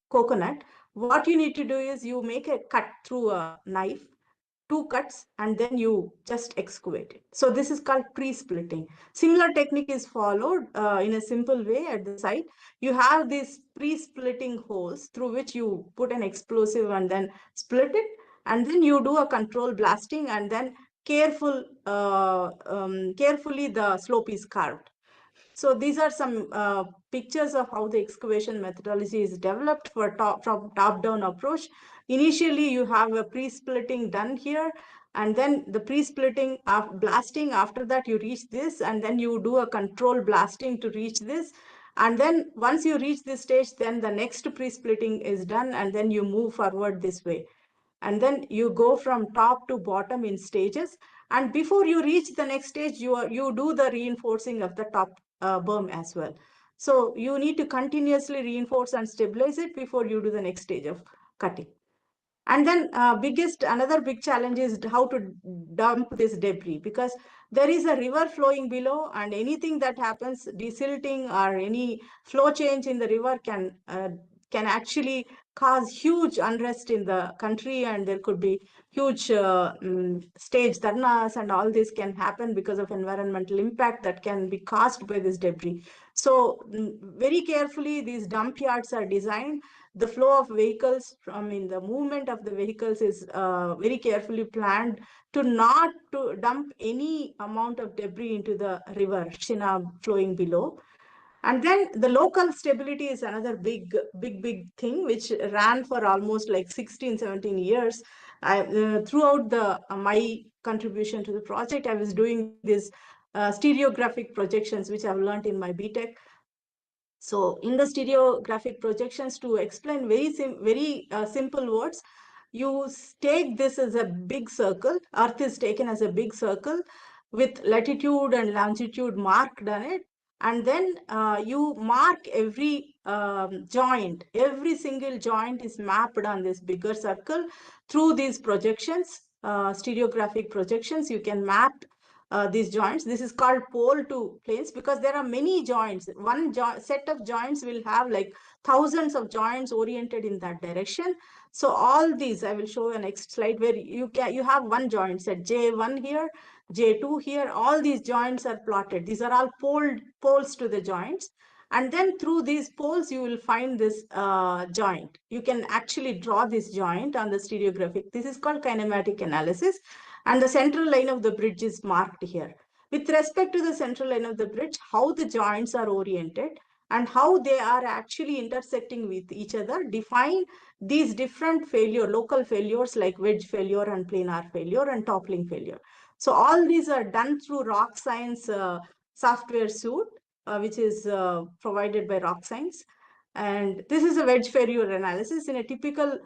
coconut. What you need to do is you make a cut through a knife, two cuts, and then you just excavate it. So this is called pre-splitting. Similar technique is followed in a simple way at the site. You have these pre-splitting holes through which you put an explosive and then split it, and then you do a control blasting, and then carefully the slope is carved. So these are some pictures of how the excavation methodology is developed from top-down approach. Initially, you have a pre-splitting done here, and then the pre-splitting blasting. After that, you reach this, and then you do a control blasting to reach this. And then once you reach this stage, then the next pre-splitting is done, and then you move forward this way. And then you go from top to bottom in stages. And before you reach the next stage, you do the reinforcing of the top berm as well. So you need to continuously reinforce and stabilize it before you do the next stage of cutting. And then another big challenge is how to dump this debris, because there is a river flowing below, and anything that happens, desilting or any flow change in the river can actually cause huge unrest in the country, and there could be huge stage dharnas, and all this can happen because of environmental impact that can be caused by this debris. So very carefully, these dump yards are designed. The flow of vehicles, the movement of the vehicles is very carefully planned to not to dump any amount of debris into the river CHENAB flowing below. And then the local stability is another big thing, which ran for almost like 16, 17 years. Throughout my contribution to the project, I was doing these stereographic projections, which I've learned in my BTech. So in the stereographic projections, to explain very simple words, you take this as a big circle. Earth is taken as a big circle with latitude and longitude marked on it. And then you mark every joint. Every single joint is mapped on this bigger circle through these projections, stereographic projections. You can map these joints. This is called pole to planes because there are many joints. One set of joints will have like thousands of joints oriented in that direction. So all these, I will show you next slide where you have one joint set J1 here, J2 here. All these joints are plotted. These are all poles to the joints. And then through these poles, you will find this joint. You can actually draw this joint on the stereographic. This is called kinematic analysis. And the central line of the bridge is marked here. With respect to the central line of the bridge, how the joints are oriented and how they are actually intersecting with each other define these different local failures like wedge failure and planar failure and toppling failure. So all these are done through rock science software suite, which is provided by rock science. And this is a wedge failure analysis. In a typical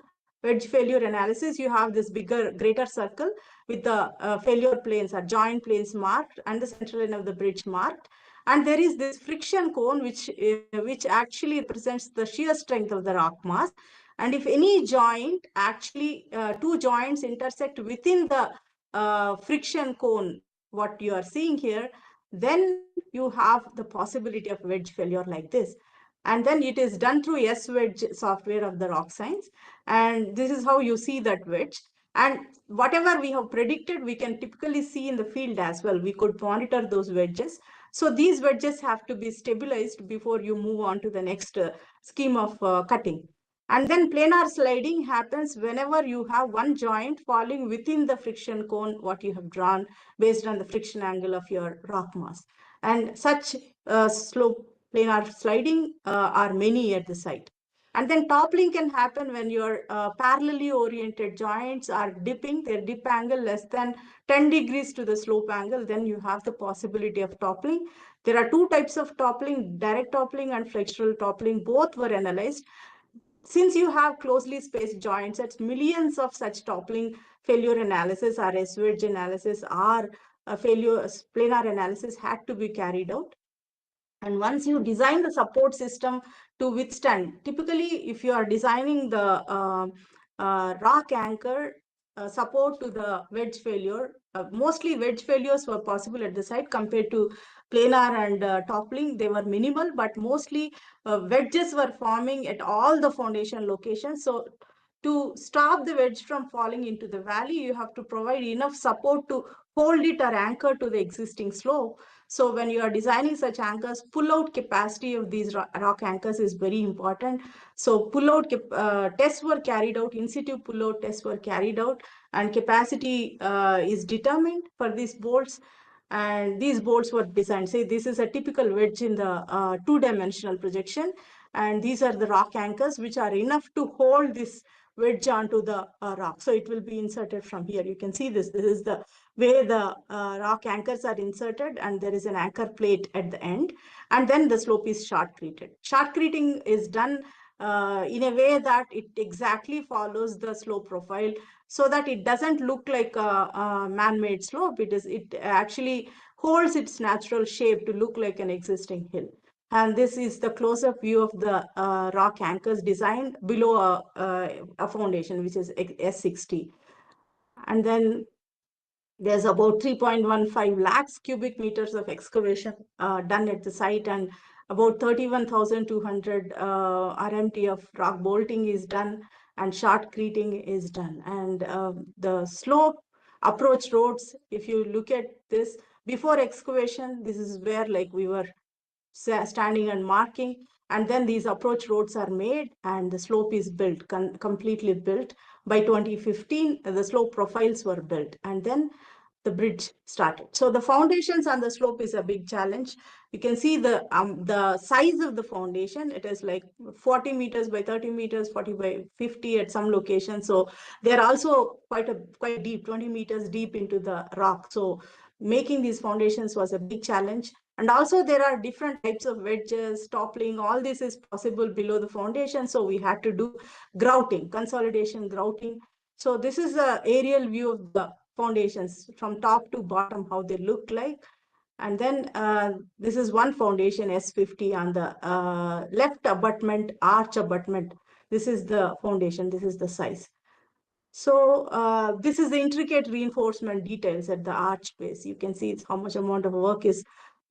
wedge failure analysis, you have this greater circle with the failure planes or joint planes marked and the central line of the bridge marked. And there is this friction cone, which actually represents the shear strength of the rock mass. And if any joint, actually two joints intersect within the friction cone, what you are seeing here, then you have the possibility of wedge failure like this. And then it is done through S-wedge software of the rock science. And this is how you see that wedge. And whatever we have predicted, we can typically see in the field as well. We could monitor those wedges. So these wedges have to be stabilized before you move on to the next scheme of cutting. And then planar sliding happens whenever you have one joint falling within the friction cone, what you have drawn based on the friction angle of your rock mass. And such slope planar sliding are many at the site. And then toppling can happen when your parallelly oriented joints are dipping, their dip angle less than 10 degrees to the slope angle, then you have the possibility of toppling. There are two types of toppling, direct toppling and flexural toppling. Both were analyzed. Since you have closely spaced joint sets, millions of such toppling failure analysis or S-wedge analysis or planar analysis had to be carried out. And once you design the support system to withstand, typically if you are designing the rock anchor support to the wedge failure, mostly wedge failures were possible at the site compared to planar and toppling. They were minimal, but mostly wedges were forming at all the foundation locations. So to stop the wedge from falling into the valley, you have to provide enough support to hold it or anchor to the existing slope. So when you are designing such anchors, pull-out capacity of these rock anchors is very important. So pull-out tests were carried out, in situ pull-out tests were carried out, and capacity is determined for these bolts. And these bolts were designed. Say this is a typical wedge in the two-dimensional projection. And these are the rock anchors, which are enough to hold this wedge onto the rock. So it will be inserted from here. You can see this. This is the way the rock anchors are inserted, and there is an anchor plate at the end. And then the slope is shotcreted. Shotcreting is done in a way that it exactly follows the slope profile so that it doesn't look like a man-made slope. It actually holds its natural shape to look like an existing hill. And this is the close-up view of the rock anchors designed below a foundation, which is S60. And then there's about 3.15 lakhs cubic meters of excavation done at the site, and about 31,200 RMT of rock bolting is done, and shotcreting is done. And the slope approach roads, if you look at this, before excavation, this is where like we were standing and marking, and then these approach roads are made and the slope is built, completely built. By 2015, the slope profiles were built, and then the bridge started. So the foundations on the slope is a big challenge. You can see the size of the foundation. It is like 40 meters by 30 meters, 40 by 50 at some locations. So they're also quite deep, 20 meters deep into the rock. So making these foundations was a big challenge. And also there are different types of wedges, toppling, all this is possible below the foundation. So we had to do grouting, consolidation grouting. So this is the aerial view of the foundations from top to bottom, how they look like. And then this is one foundation, S50, on the left abutment, arch abutment. This is the foundation, this is the size. So this is the intricate reinforcement details at the arch base. You can see how much amount of work is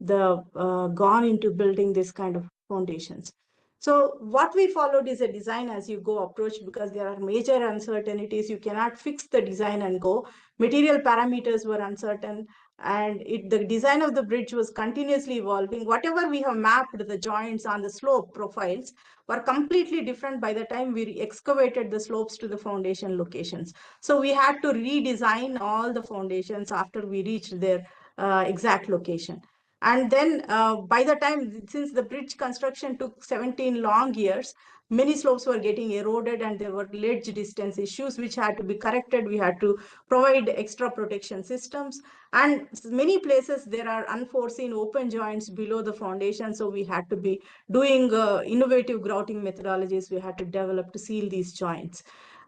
gone into building this kind of foundations. So what we followed is a design as you go approach, because there are major uncertainties. You cannot fix the design and go. Material parameters were uncertain, and the design of the bridge was continuously evolving. Whatever we have mapped, the joints on the slope profiles were completely different by the time we excavated the slopes to the foundation locations. So we had to redesign all the foundations after we reached their exact location. And then by the time, since the bridge construction took 17 long years, many slopes were getting eroded and there were ledge distance issues which had to be corrected. We had to provide extra protection systems. And many places there are unforeseen open joints below the foundation. So we had to be doing innovative grouting methodologies we had to develop to seal these joints.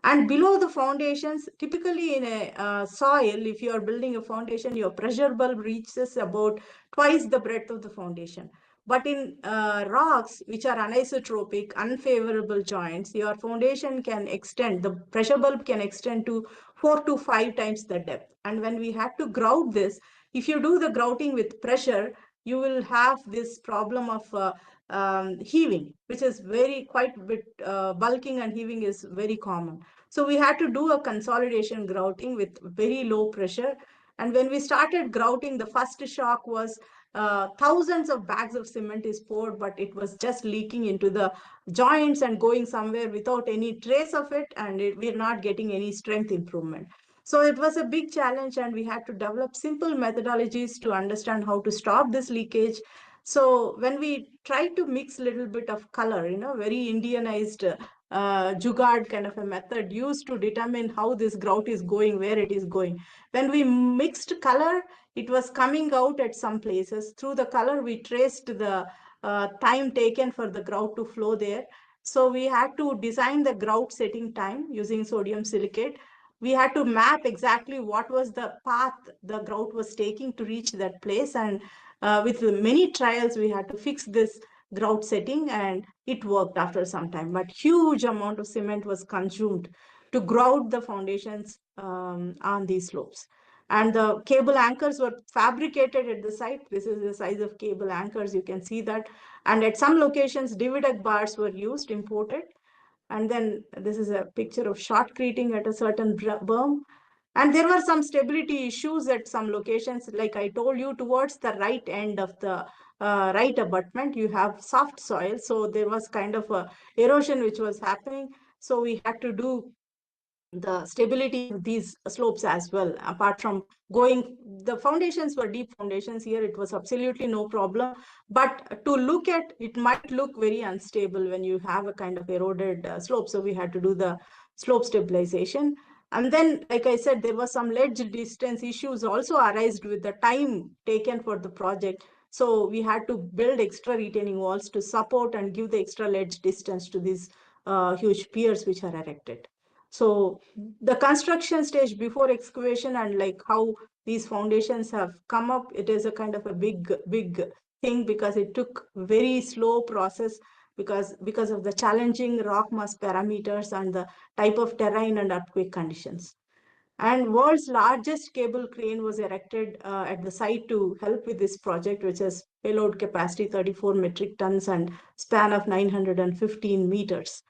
And below the foundations, typically in a soil, if you are building a foundation, your pressure bulb reaches about twice the breadth of the foundation. But in rocks, which are anisotropic, unfavorable joints, your foundation can extend, the pressure bulb can extend to 4 to 5 times the depth. And when we had to grout this, if you do the grouting with pressure, you will have this problem of heaving, which is quite a bit, bulking and heaving is very common. So we had to do a consolidation grouting with very low pressure. And when we started grouting, the first shock was thousands of bags of cement is poured, but it was just leaking into the joints and going somewhere without any trace of it, and we're not getting any strength improvement. So it was a big challenge, and we had to develop simple methodologies to understand how to stop this leakage. So when we tried to mix a little bit of color, very Indianized jugaad kind of a method used to determine how this grout is going, where it is going. When we mixed color, it was coming out at some places. Through the color, we traced the time taken for the grout to flow there. So we had to design the grout setting time using sodium silicate. We had to map exactly what was the path the grout was taking to reach that place. And with many trials, we had to fix this grout setting, and it worked after some time. But huge amount of cement was consumed to grout the foundations on these slopes. And the cable anchors were fabricated at the site. This is the size of cable anchors. You can see that. And at some locations, Dividex bars were used, imported. And then this is a picture of shotcreting at a certain berm. And there were some stability issues at some locations. Like I told you, towards the right end of the right abutment, you have soft soil. So there was kind of a erosion which was happening. So we had to do the stability of these slopes as well. Apart from the foundations were deep foundations here, it was absolutely no problem. But to look at, it might look very unstable when you have a kind of eroded slope. So we had to do the slope stabilization. And then, like I said, there was some ledge distance issues also arised with the time taken for the project. So we had to build extra retaining walls to support and give the extra ledge distance to these huge piers which are erected. So the construction stage before excavation and like how these foundations have come up, it is a kind of a big thing, because it took very slow process because of the challenging rock mass parameters and the type of terrain and earthquake conditions. And world's largest cable crane was erected at the site to help with this project, which has payload capacity 34 metric tons and span of 915 meters.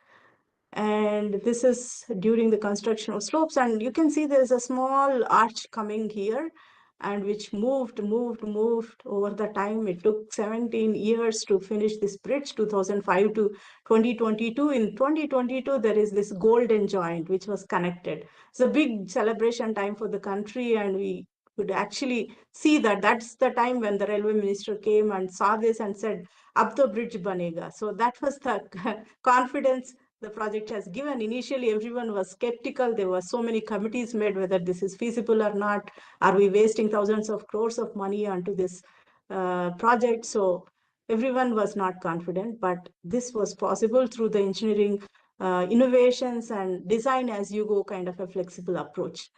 And this is during the construction of slopes. And you can see there's a small arch coming here, and which moved over the time. It took 17 years to finish this bridge, 2005 to 2022. In 2022, there is this golden joint which was connected. It's a big celebration time for the country, and we could actually see that that's the time when the railway minister came and saw this and said, "Ab to bridge banega." So that was the confidence the project has given. Initially, everyone was skeptical. There were so many committees made whether this is feasible or not. Are we wasting thousands of crores of money onto this project? So everyone was not confident, but this was possible through the engineering innovations and design as you go kind of a flexible approach.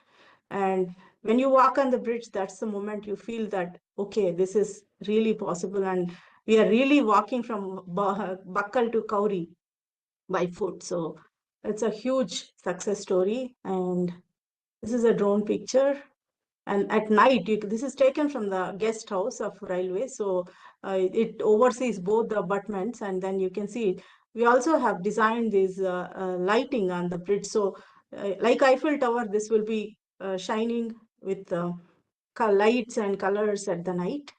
And when you walk on the bridge, that's the moment you feel that, okay, this is really possible. And we are really walking from Bakkal to Kauri by foot. So It's a huge success story. And this is a drone picture. And at night, this is taken from the guest house of railway. So it oversees both the abutments, and then you can see it. We also have designed this lighting on the bridge. So like Eiffel Tower, this will be shining with lights and colors at the night.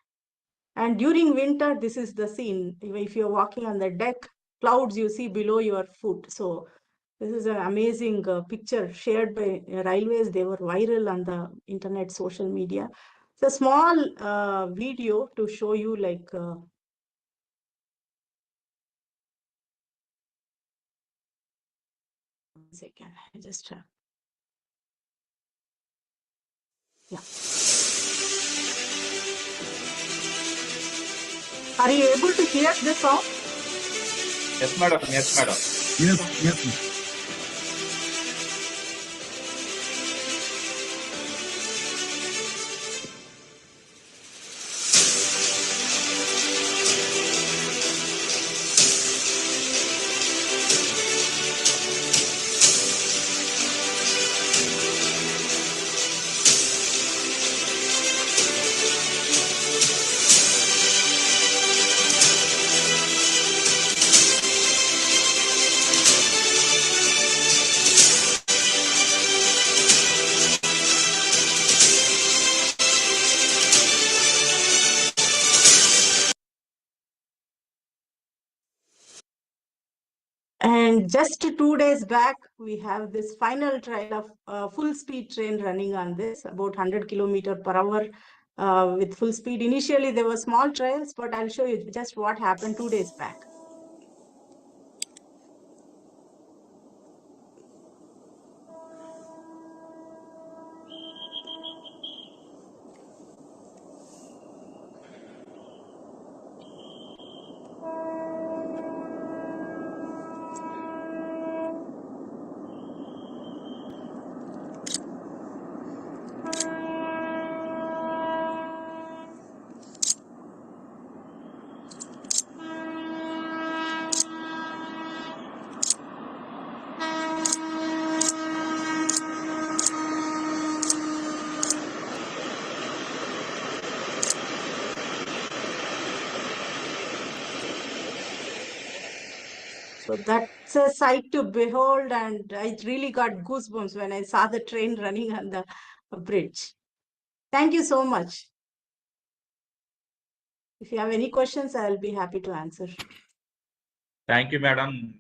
And during winter, this is the scene. If you're walking on the deck, clouds you see below your foot. So this is an amazing picture shared by railways. They were viral on the internet, social media. It's a small video to show you like. One second, I just. Yeah. Are you able to hear the sound? Yes, madam. Yes, madam. Yes. And just 2 days back, we have this final trial of full speed train running on this, about 100 km/h with full speed. Initially, there were small trials, but I'll show you just what happened 2 days back. So that's a sight to behold, and I really got goosebumps when I saw the train running on the bridge. Thank you so much. If you have any questions, I'll be happy to answer. Thank you, madam.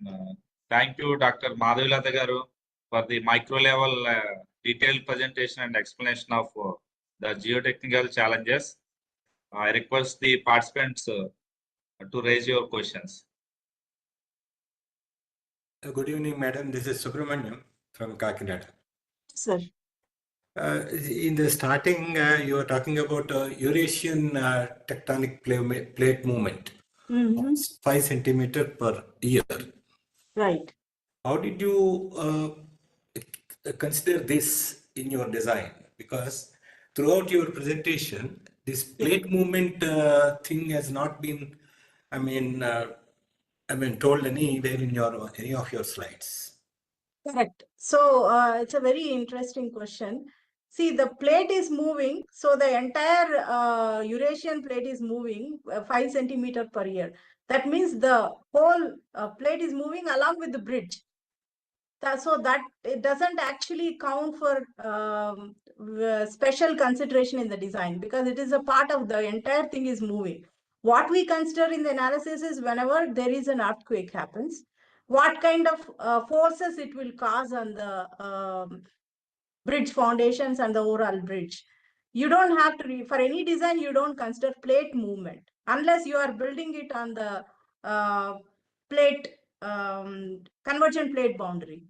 Thank you, Dr. Madhavi garu, for the micro level detailed presentation and explanation of the geotechnical challenges. I request the participants to raise your questions. Good evening, madam. This is Subramaniam from Kakinada. Sir. In the starting, you were talking about Eurasian tectonic plate movement, 5 centimeter per year. Right. How did you consider this in your design? Because throughout your presentation, this plate movement thing has not been, told anywhere in any of your slides. Correct. So it's a very interesting question. See, the plate is moving. So the entire Eurasian plate is moving 5 centimeter per year. That means the whole plate is moving along with the bridge. So that it doesn't actually count for special consideration in the design, because it is a part of the entire thing is moving. What we consider in the analysis is whenever there is an earthquake happens, what kind of forces it will cause on the bridge foundations and the overall bridge. You don't have to, for any design, you don't consider plate movement unless you are building it on the plate convergent plate boundary.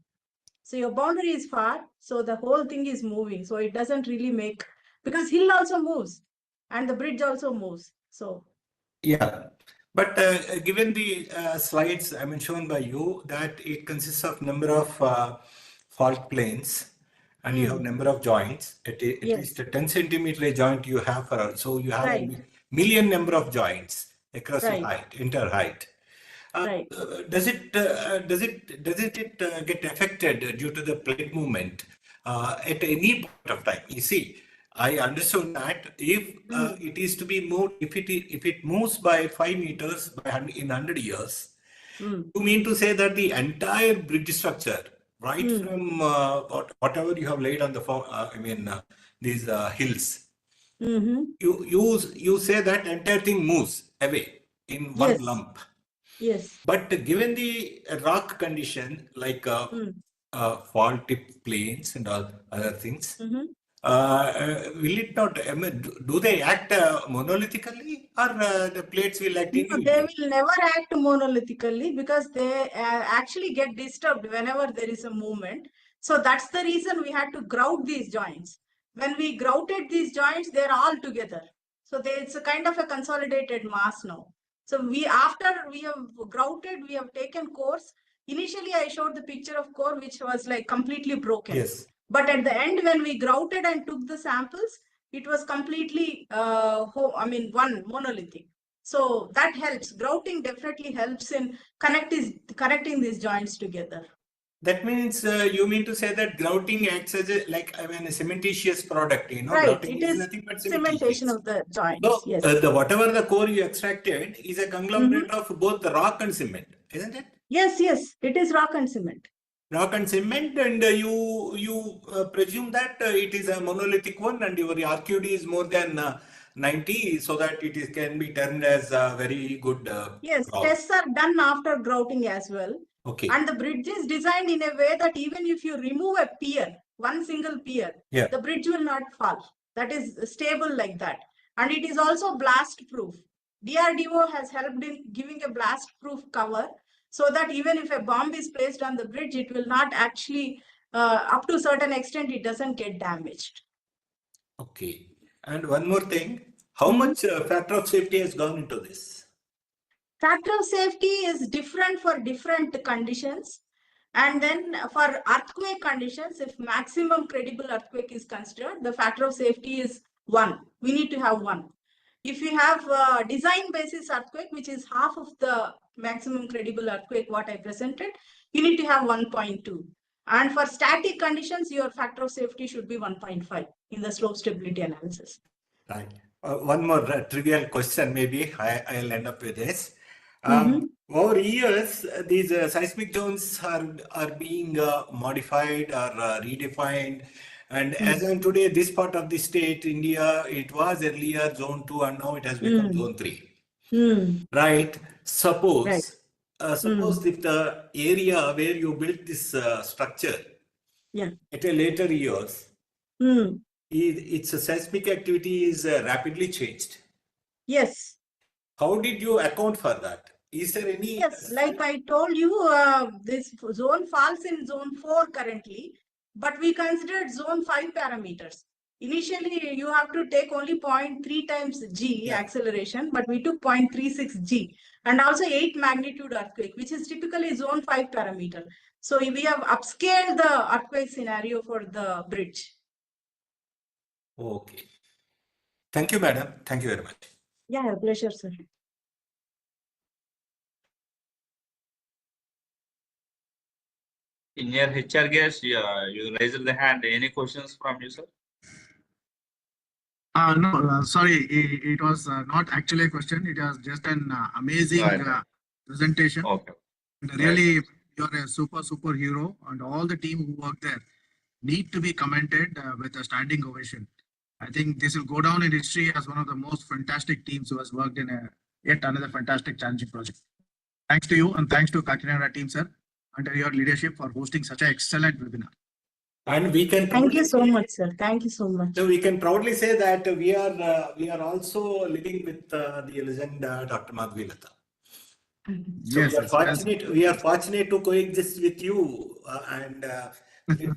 So your boundary is far, so the whole thing is moving. So it doesn't really make, because hill also moves and the bridge also moves. So yeah, but given the slides shown by you, that it consists of number of fault planes, and you have number of joints. At least a 10 centimeter joint you have for, so you have a million number of joints across the height, inter height. Right. Does it get affected due to the plate movement at any point of time? You see, I understood that if it is to be moved, if it moves by 5 meters in 100 years, you mean to say that the entire bridge structure, right from whatever you have laid on the these hills, you say that entire thing moves away in one Yes. lump. Yes. But given the rock condition, like fault tip plains and all other things, will it not, I mean, do they act monolithically, or the plates will act No, they individually? will never act monolithically because they actually get disturbed whenever there is a movement. So that's the reason we had to grout these joints. When we grouted these joints, they're all together. So it's a kind of a consolidated mass now. So after we have grouted, we have taken cores. Initially, I showed the picture of core, which was like completely broken. Yes. But at the end, when we grouted and took the samples, it was completely, one monolithic. So that helps. Grouting definitely helps in connecting these joints together. That means you mean to say that grouting acts as a cementitious product, Right. Grouting It is is nothing but cementation cementitious. of the joints. So Yes. whatever the core you extracted is a conglomerate of both the rock and cement, isn't it? Yes. It is rock and cement. Rock and cement, and you presume that it is a monolithic one, and your RQD is more than 90, so that it can be termed as a very good Yes, grout. tests are done after grouting as well. Okay. And the bridge is designed in a way that even if you remove a pier, one single pier, Yeah. the bridge will not fall. That is stable like that. And it is also blast proof. DRDO has helped in giving a blast proof cover so that even if a bomb is placed on the bridge, it will not actually, up to a certain extent, it doesn't get damaged. Okay. And one more thing, how much factor of safety has gone into this? Factor of safety is different for different conditions. And then for earthquake conditions, if maximum credible earthquake is considered, the factor of safety is 1. We need to have 1. If you have design basis earthquake, which is half of the maximum credible earthquake, what I presented, you need to have 1.2. And for static conditions, your factor of safety should be 1.5 in the slope stability analysis. Right. One more trivial question, maybe I'll end up with this. Over years, these seismic zones are being modified or redefined. And as on today, this part of the state, India, it was earlier zone 2 and now it has become zone 3. Right? Suppose if the area where you built this structure at a later years, its seismic activity is rapidly changed. Yes. How did you account for that? Is there any? Yes, like I told you, this zone falls in zone 4 currently, but we considered zone 5 parameters. Initially, you have to take only 0.3 times G acceleration, but we took 0.36 G and also 8 magnitude earthquake, which is typically zone 5 parameter. So we have upscaled the earthquake scenario for the bridge. Okay. Thank you, madam. Thank you very much. Yeah, pleasure, sir. In your HR guest, you raised the hand. Any questions from you, sir? No, sorry, it was not actually a question. It was just an amazing presentation. Okay. And really, you're a superhero, and all the team who work there need to be commented with a standing ovation. I think this will go down in history as one of the most fantastic teams who has worked in yet another fantastic challenging project. Thanks to you and thanks to Kakinada team, sir, under your leadership for hosting such an excellent webinar. And we can thank you so much, sir. Thank you so much. So we can proudly say that we are also living with the legend Dr. Madhavi latha. So yes, we are fortunate to coexist with you and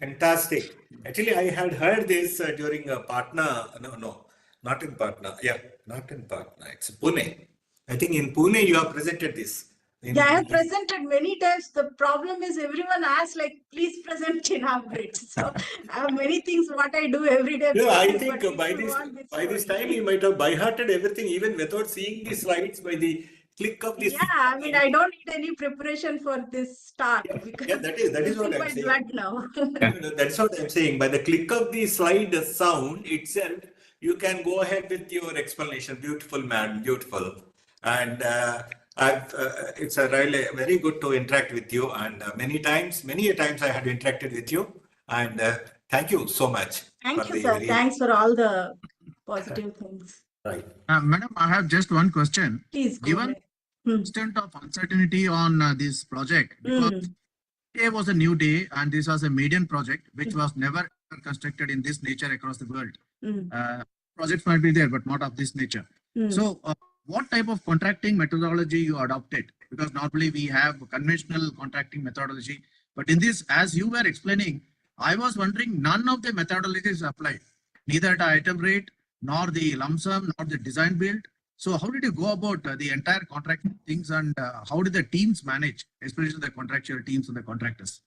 fantastic. Actually, I had heard this during a Patna. No, not in Patna. Yeah, not in Patna. It's Pune. I think in Pune you have presented this. Yeah, I have presented many times. The problem is everyone asks, like, please present CHENAB bridge. So I have many things what I do every day. Yeah, I think by this time you might have by-hearted everything even without seeing the slides by the click of this. Yeah, I mean, I don't need any preparation for this start because that is it's what in I'm my saying. blood now. That's what I'm saying. By the click of the slide sound itself, you can go ahead with your explanation. Beautiful, man, beautiful. And it's a really very good to interact with you. And many a times I had interacted with you. And thank you so much. Thank for you, the sir. very- Thanks for all the positive things. Right. Madam, I have just one question. Please go Given ahead. Hmm. extent of uncertainty on this project, because today was a new day and this was a median project which was never constructed in this nature across the world. Projects might be there, but not of this nature. So what type of contracting methodology you adopted? Because normally we have conventional contracting methodology, but in this, as you were explaining, I was wondering none of the methodologies applied, neither the item rate, nor the lump sum, nor the design build. So how did you go about the entire contracting things, and how did the teams manage, especially the contractual teams and the contractors?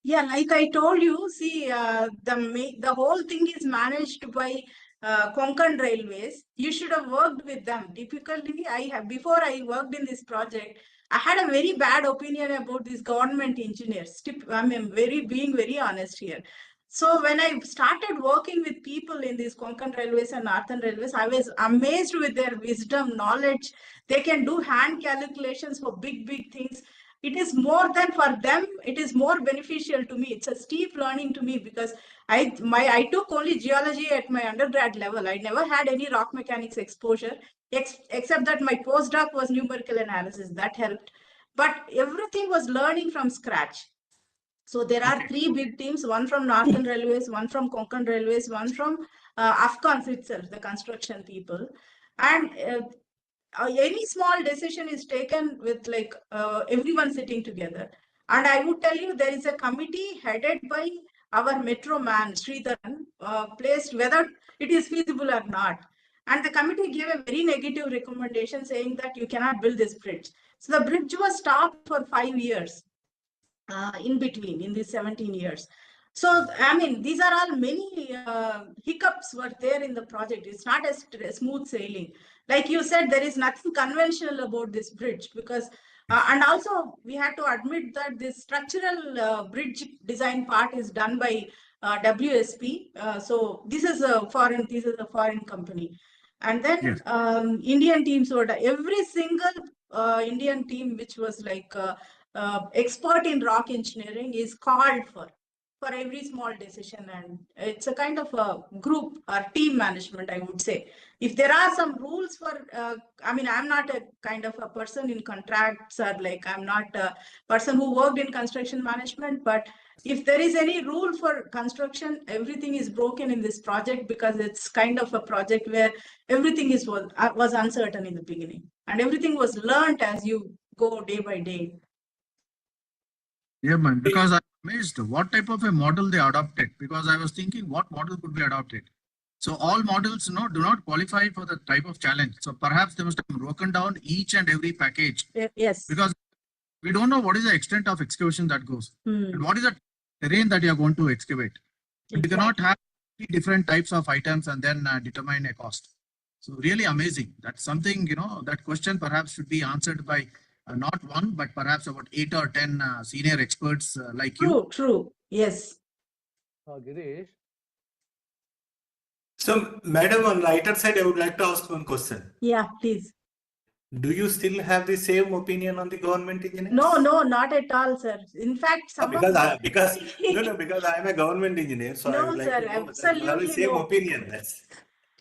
Yeah, like I told you, see, the whole thing is managed by Konkan Railways. You should have worked with them. Typically, before I worked in this project, I had a very bad opinion about these government engineers. I mean, being very honest here. So when I started working with people in these Konkan Railways and Northern Railways, I was amazed with their wisdom, knowledge. They can do hand calculations for big things. It is more than for them, it is more beneficial to me. It's a steep learning to me because I took only geology at my undergrad level. I never had any rock mechanics exposure, except that my postdoc was numerical analysis. That helped. But everything was learning from scratch. So there are three big teams, one from Northern Railways, one from Konkan Railways, one from Afghans itself, the construction people. And any small decision is taken with like everyone sitting together. And I would tell you, there is a committee headed by our metro man, Sridharan, placed whether it is feasible or not. And the committee gave a very negative recommendation saying that you cannot build this bridge. So the bridge was stopped for 5 years in between, in these 17 years. So, I mean, these are all many hiccups were there in the project. It's not a smooth sailing. Like you said, there is nothing conventional about this bridge because, and also we had to admit that this structural bridge design part is done by WSP. So this is a foreign company. And then Indian teams were every single Indian team, which was like expert in rock engineering, is called for every small decision, and it's a kind of a group or team management, I would say. If there are some rules for I mean, I'm not a kind of a person in contracts, or like I'm not a person who worked in construction management, but if there is any rule for construction, everything is broken in this project because it's kind of a project where everything was uncertain in the beginning, and everything was learned as you go day by day. Yeah, man, because I'm amazed what type of a model they adopted, because I was thinking what model could be adopted. So all models do not qualify for the type of challenge. So perhaps they must have broken down each and every package. Yes. Because we don't know what is the extent of excavation that goes. And what is the terrain that you are going to excavate. Exactly. You cannot have different types of items and then determine a cost. So really amazing. That's something, that question perhaps should be answered by not one, but perhaps about 8 or 10 senior experts like you. True. Yes. Girish. So, madam, on lighter side, I would like to ask one question. Yeah, please. Do you still have the same opinion on the government engineers? No, not at all, sir. In fact, because I'm a government engineer, so I would like to know that you have the same opinion. That's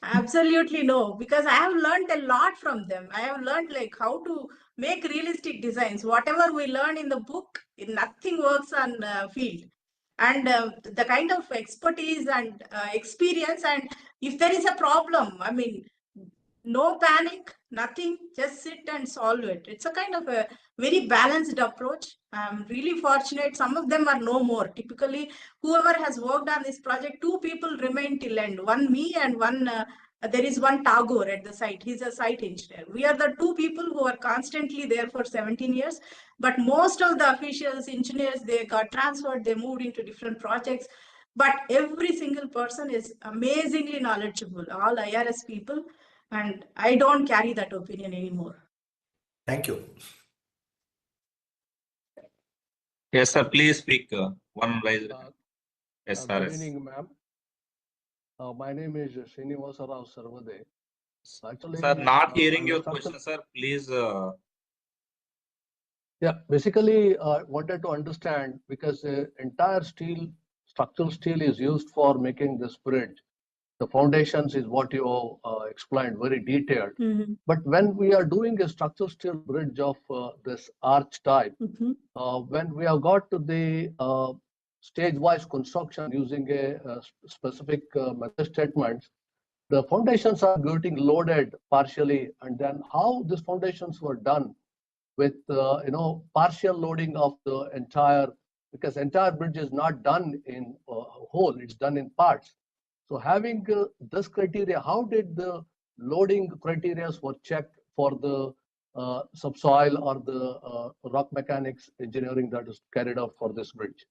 absolutely no, because I have learned a lot from them. I have learned like how to make realistic designs. Whatever we learn in the book, nothing works on field. And the kind of expertise and experience, and if there is a problem, I mean, no panic, nothing, just sit and solve it. It's a kind of a very balanced approach. I'm really fortunate. Some of them are no more. Typically, whoever has worked on this project, 2 people remain till end. One me and one, there is one Tagore at the site. He's a site engineer. We are the 2 people who are constantly there for 17 years. But most of the officials, engineers, they got transferred, they moved into different projects. But every single person is amazingly knowledgeable, all IRS people. And I don't carry that opinion anymore. Thank you. Yes, sir. Please speak. One rise. Good SRS. evening, ma'am. My name is Srinivasa Rao Sarvade. Actually, Sir, not hearing I'm a your structural- question, sir. Please. Yeah, basically, wanted to understand because entire structural steel is used for making this bridge. The foundations is what you explained, very detailed. Mhm. But when we are doing a structural steel bridge of this arch type, Mhm. when we have got to the stage-wise construction using a specific method statements, the foundations are getting loaded partially, and then how these foundations were done with partial loading of the entire, because entire bridge is not done in whole, it's done in parts. So having this criteria, how did the loading criteria were checked for the subsoil or the rock mechanics engineering that is carried out for this bridge?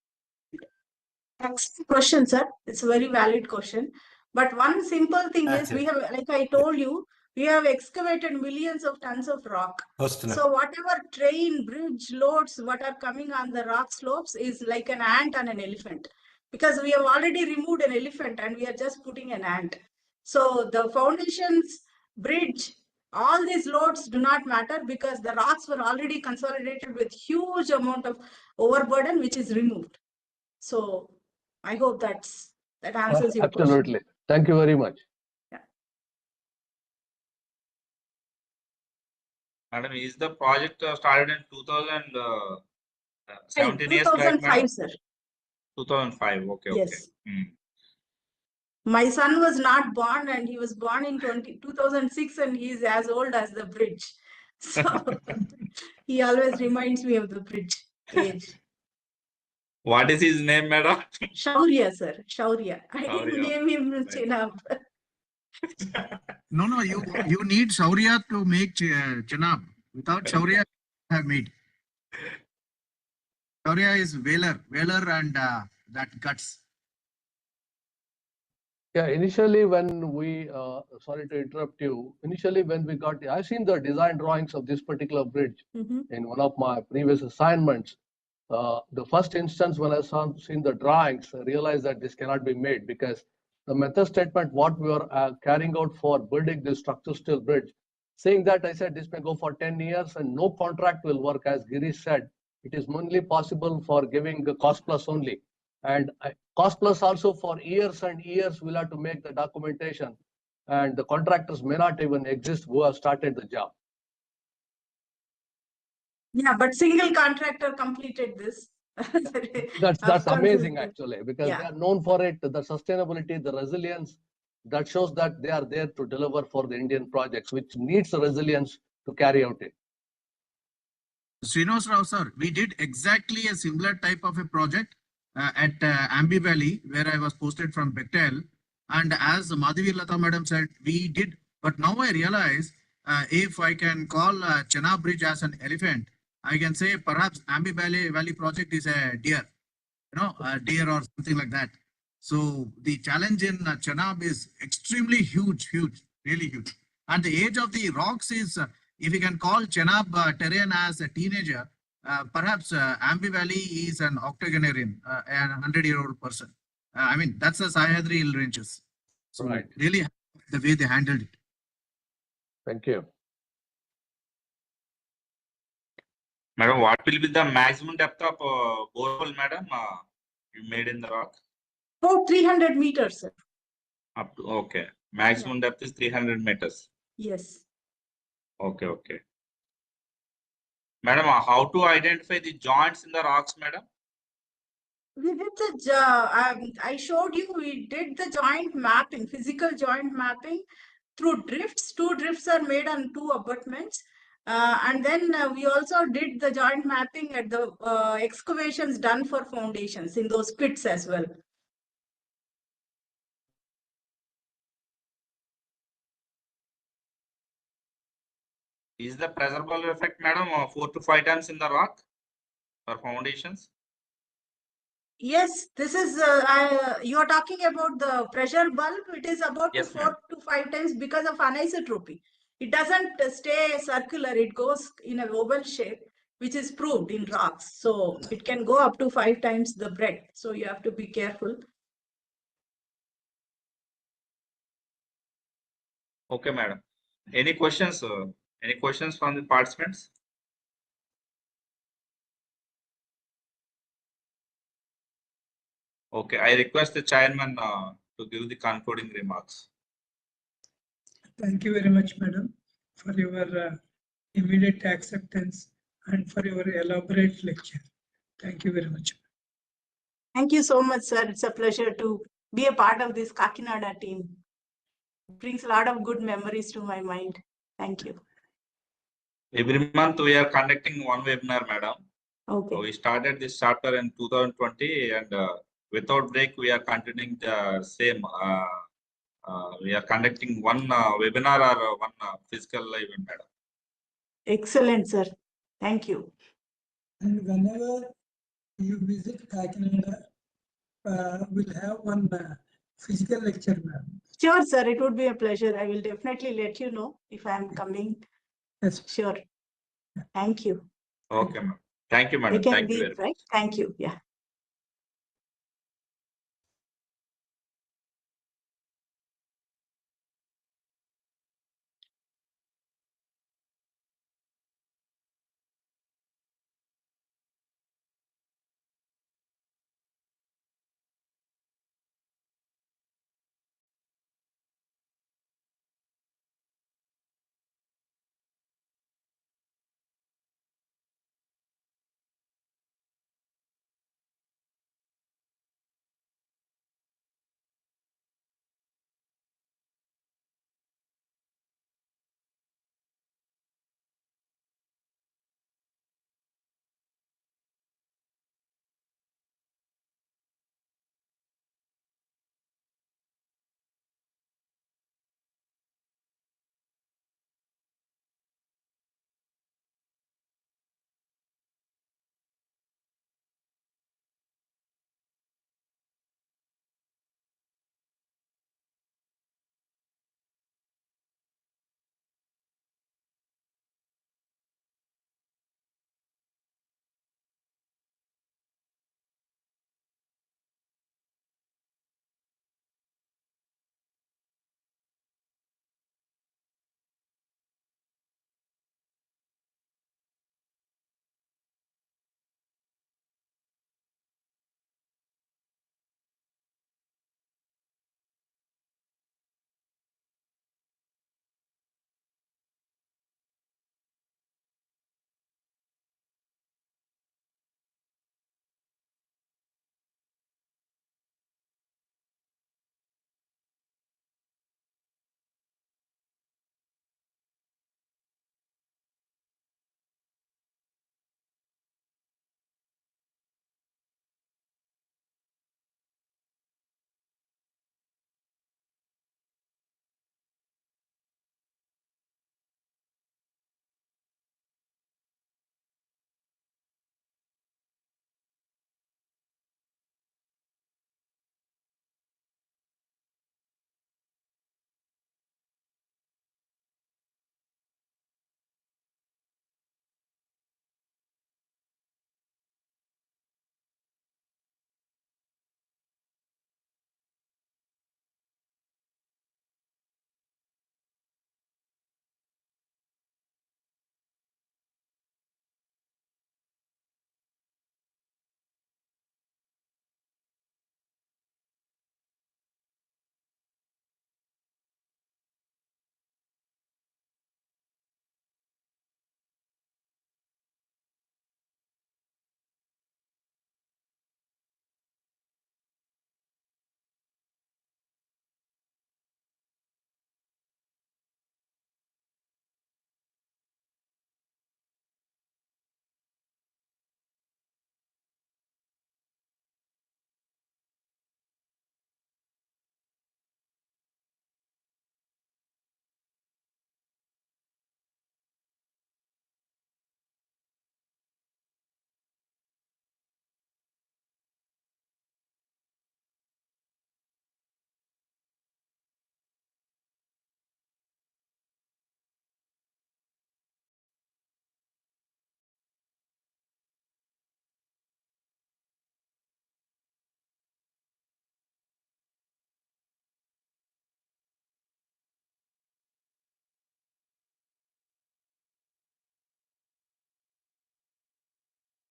Excellent question, sir. It's a very valid question. But one simple thing is we have, like I told you, we have excavated millions of tons of rock. So whatever train, bridge, loads, what are coming on the rock slopes is like an ant and an elephant. Because we have already removed an elephant and we are just putting an ant. So the foundations, bridge, all these loads do not matter because the rocks were already consolidated with huge amount of overburden which is removed. So I hope that answers your question. Absolutely. Thank you very much. Madam, is the project started in 2017 years back, 2005, madam? sir. 2005. Okay. Yes. Okay. My son was not born and he was born in 2006 and he is as old as the bridge. So he always reminds me of the bridge age. What is his name, madam? Shaurya, sir. Shaurya. I didn't Shaurya. name him CHENAB. No, you need Shaurya to make CHENAB. Without Shaurya, have made. Shaurya is Valor and that guts. Yeah, initially when we, sorry to interrupt you, initially when we got, I've seen the design drawings of this particular bridge in one of my previous assignments. The first instance when I seen the drawings, I realized that this cannot be made because the method statement, what we were carrying out for building this structural steel bridge, saying that I said this may go for 10 years and no contract will work, as Girish said. It is only possible for giving the cost plus only. And cost plus also for years and years we'll have to make the documentation, and the contractors may not even exist who have started the job. Yeah, but single contractor completed this. That's amazing actually, because Yeah. they are known for it, the sustainability, the resilience. That shows that they are there to deliver for the Indian projects, which needs the resilience to carry out it. Srinivasa Rao sir, we did exactly a similar type of a project at Ambi Valley, where I was posted from Bechtel. And as Madhavi Latha madam said, we did. But now I realize if I can call CHENAB bridge as an elephant, I can say perhaps Ambi Valley project is a deer, a deer or something like that. So the challenge in CHENAB is extremely huge, really huge. And the age of the rocks is, if you can call CHENAB terrain as a teenager, perhaps Ambi Valley is an octogenarian, a 100-year-old person. I mean, that's the Sahyadri Hill ranges. So Right. really the way they handled it. Thank you. Madam, what will be the maximum depth of borehole, madam? You made in the rock? About 300 meters, sir. Up to, okay. Maximum depth is 300 meters. Yes. Okay. Madam, how to identify the joints in the rocks, madam? We did I showed you, we did the joint mapping, physical joint mapping through drifts. 2 drifts are made on 2 abutments. And then we also did the joint mapping at the excavations done for foundations in those pits as well. Is the pressure bulb effect, madam, 4 to 5 times in the rock for foundations? Yes, this is, you are talking about the pressure bulb. It is about Yes, 4 to 5 times because of anisotropy. It doesn't stay circular, it goes in an oval shape, which is proved in rocks. So it can go up to 5 times the breadth. So you have to be careful. Okay, madam. Any questions? Any questions from the participants? Okay, I request the chairman to give the concluding remarks. Thank you very much, madam, for your immediate acceptance and for your elaborate lecture. Thank you very much. Thank you so much, sir. It's a pleasure to be a part of this Kakinada team. It brings a lot of good memories to my mind. Thank you. Every month we are conducting one webinar, madam. Okay. We started this chapter in 2020 and without break we are continuing the same. We are conducting one webinar or one physical event, madam. Excellent, sir. Thank you. And whenever you visit Kakinada, we'll have one physical lecture, ma'am. Sure, sir. It would be a pleasure. I will definitely let you know if I'm coming. Yes. Sure. Thank you. Okay, ma'am. Thank you, madam. They can Thank you be, very much. right? Thank you. Yeah.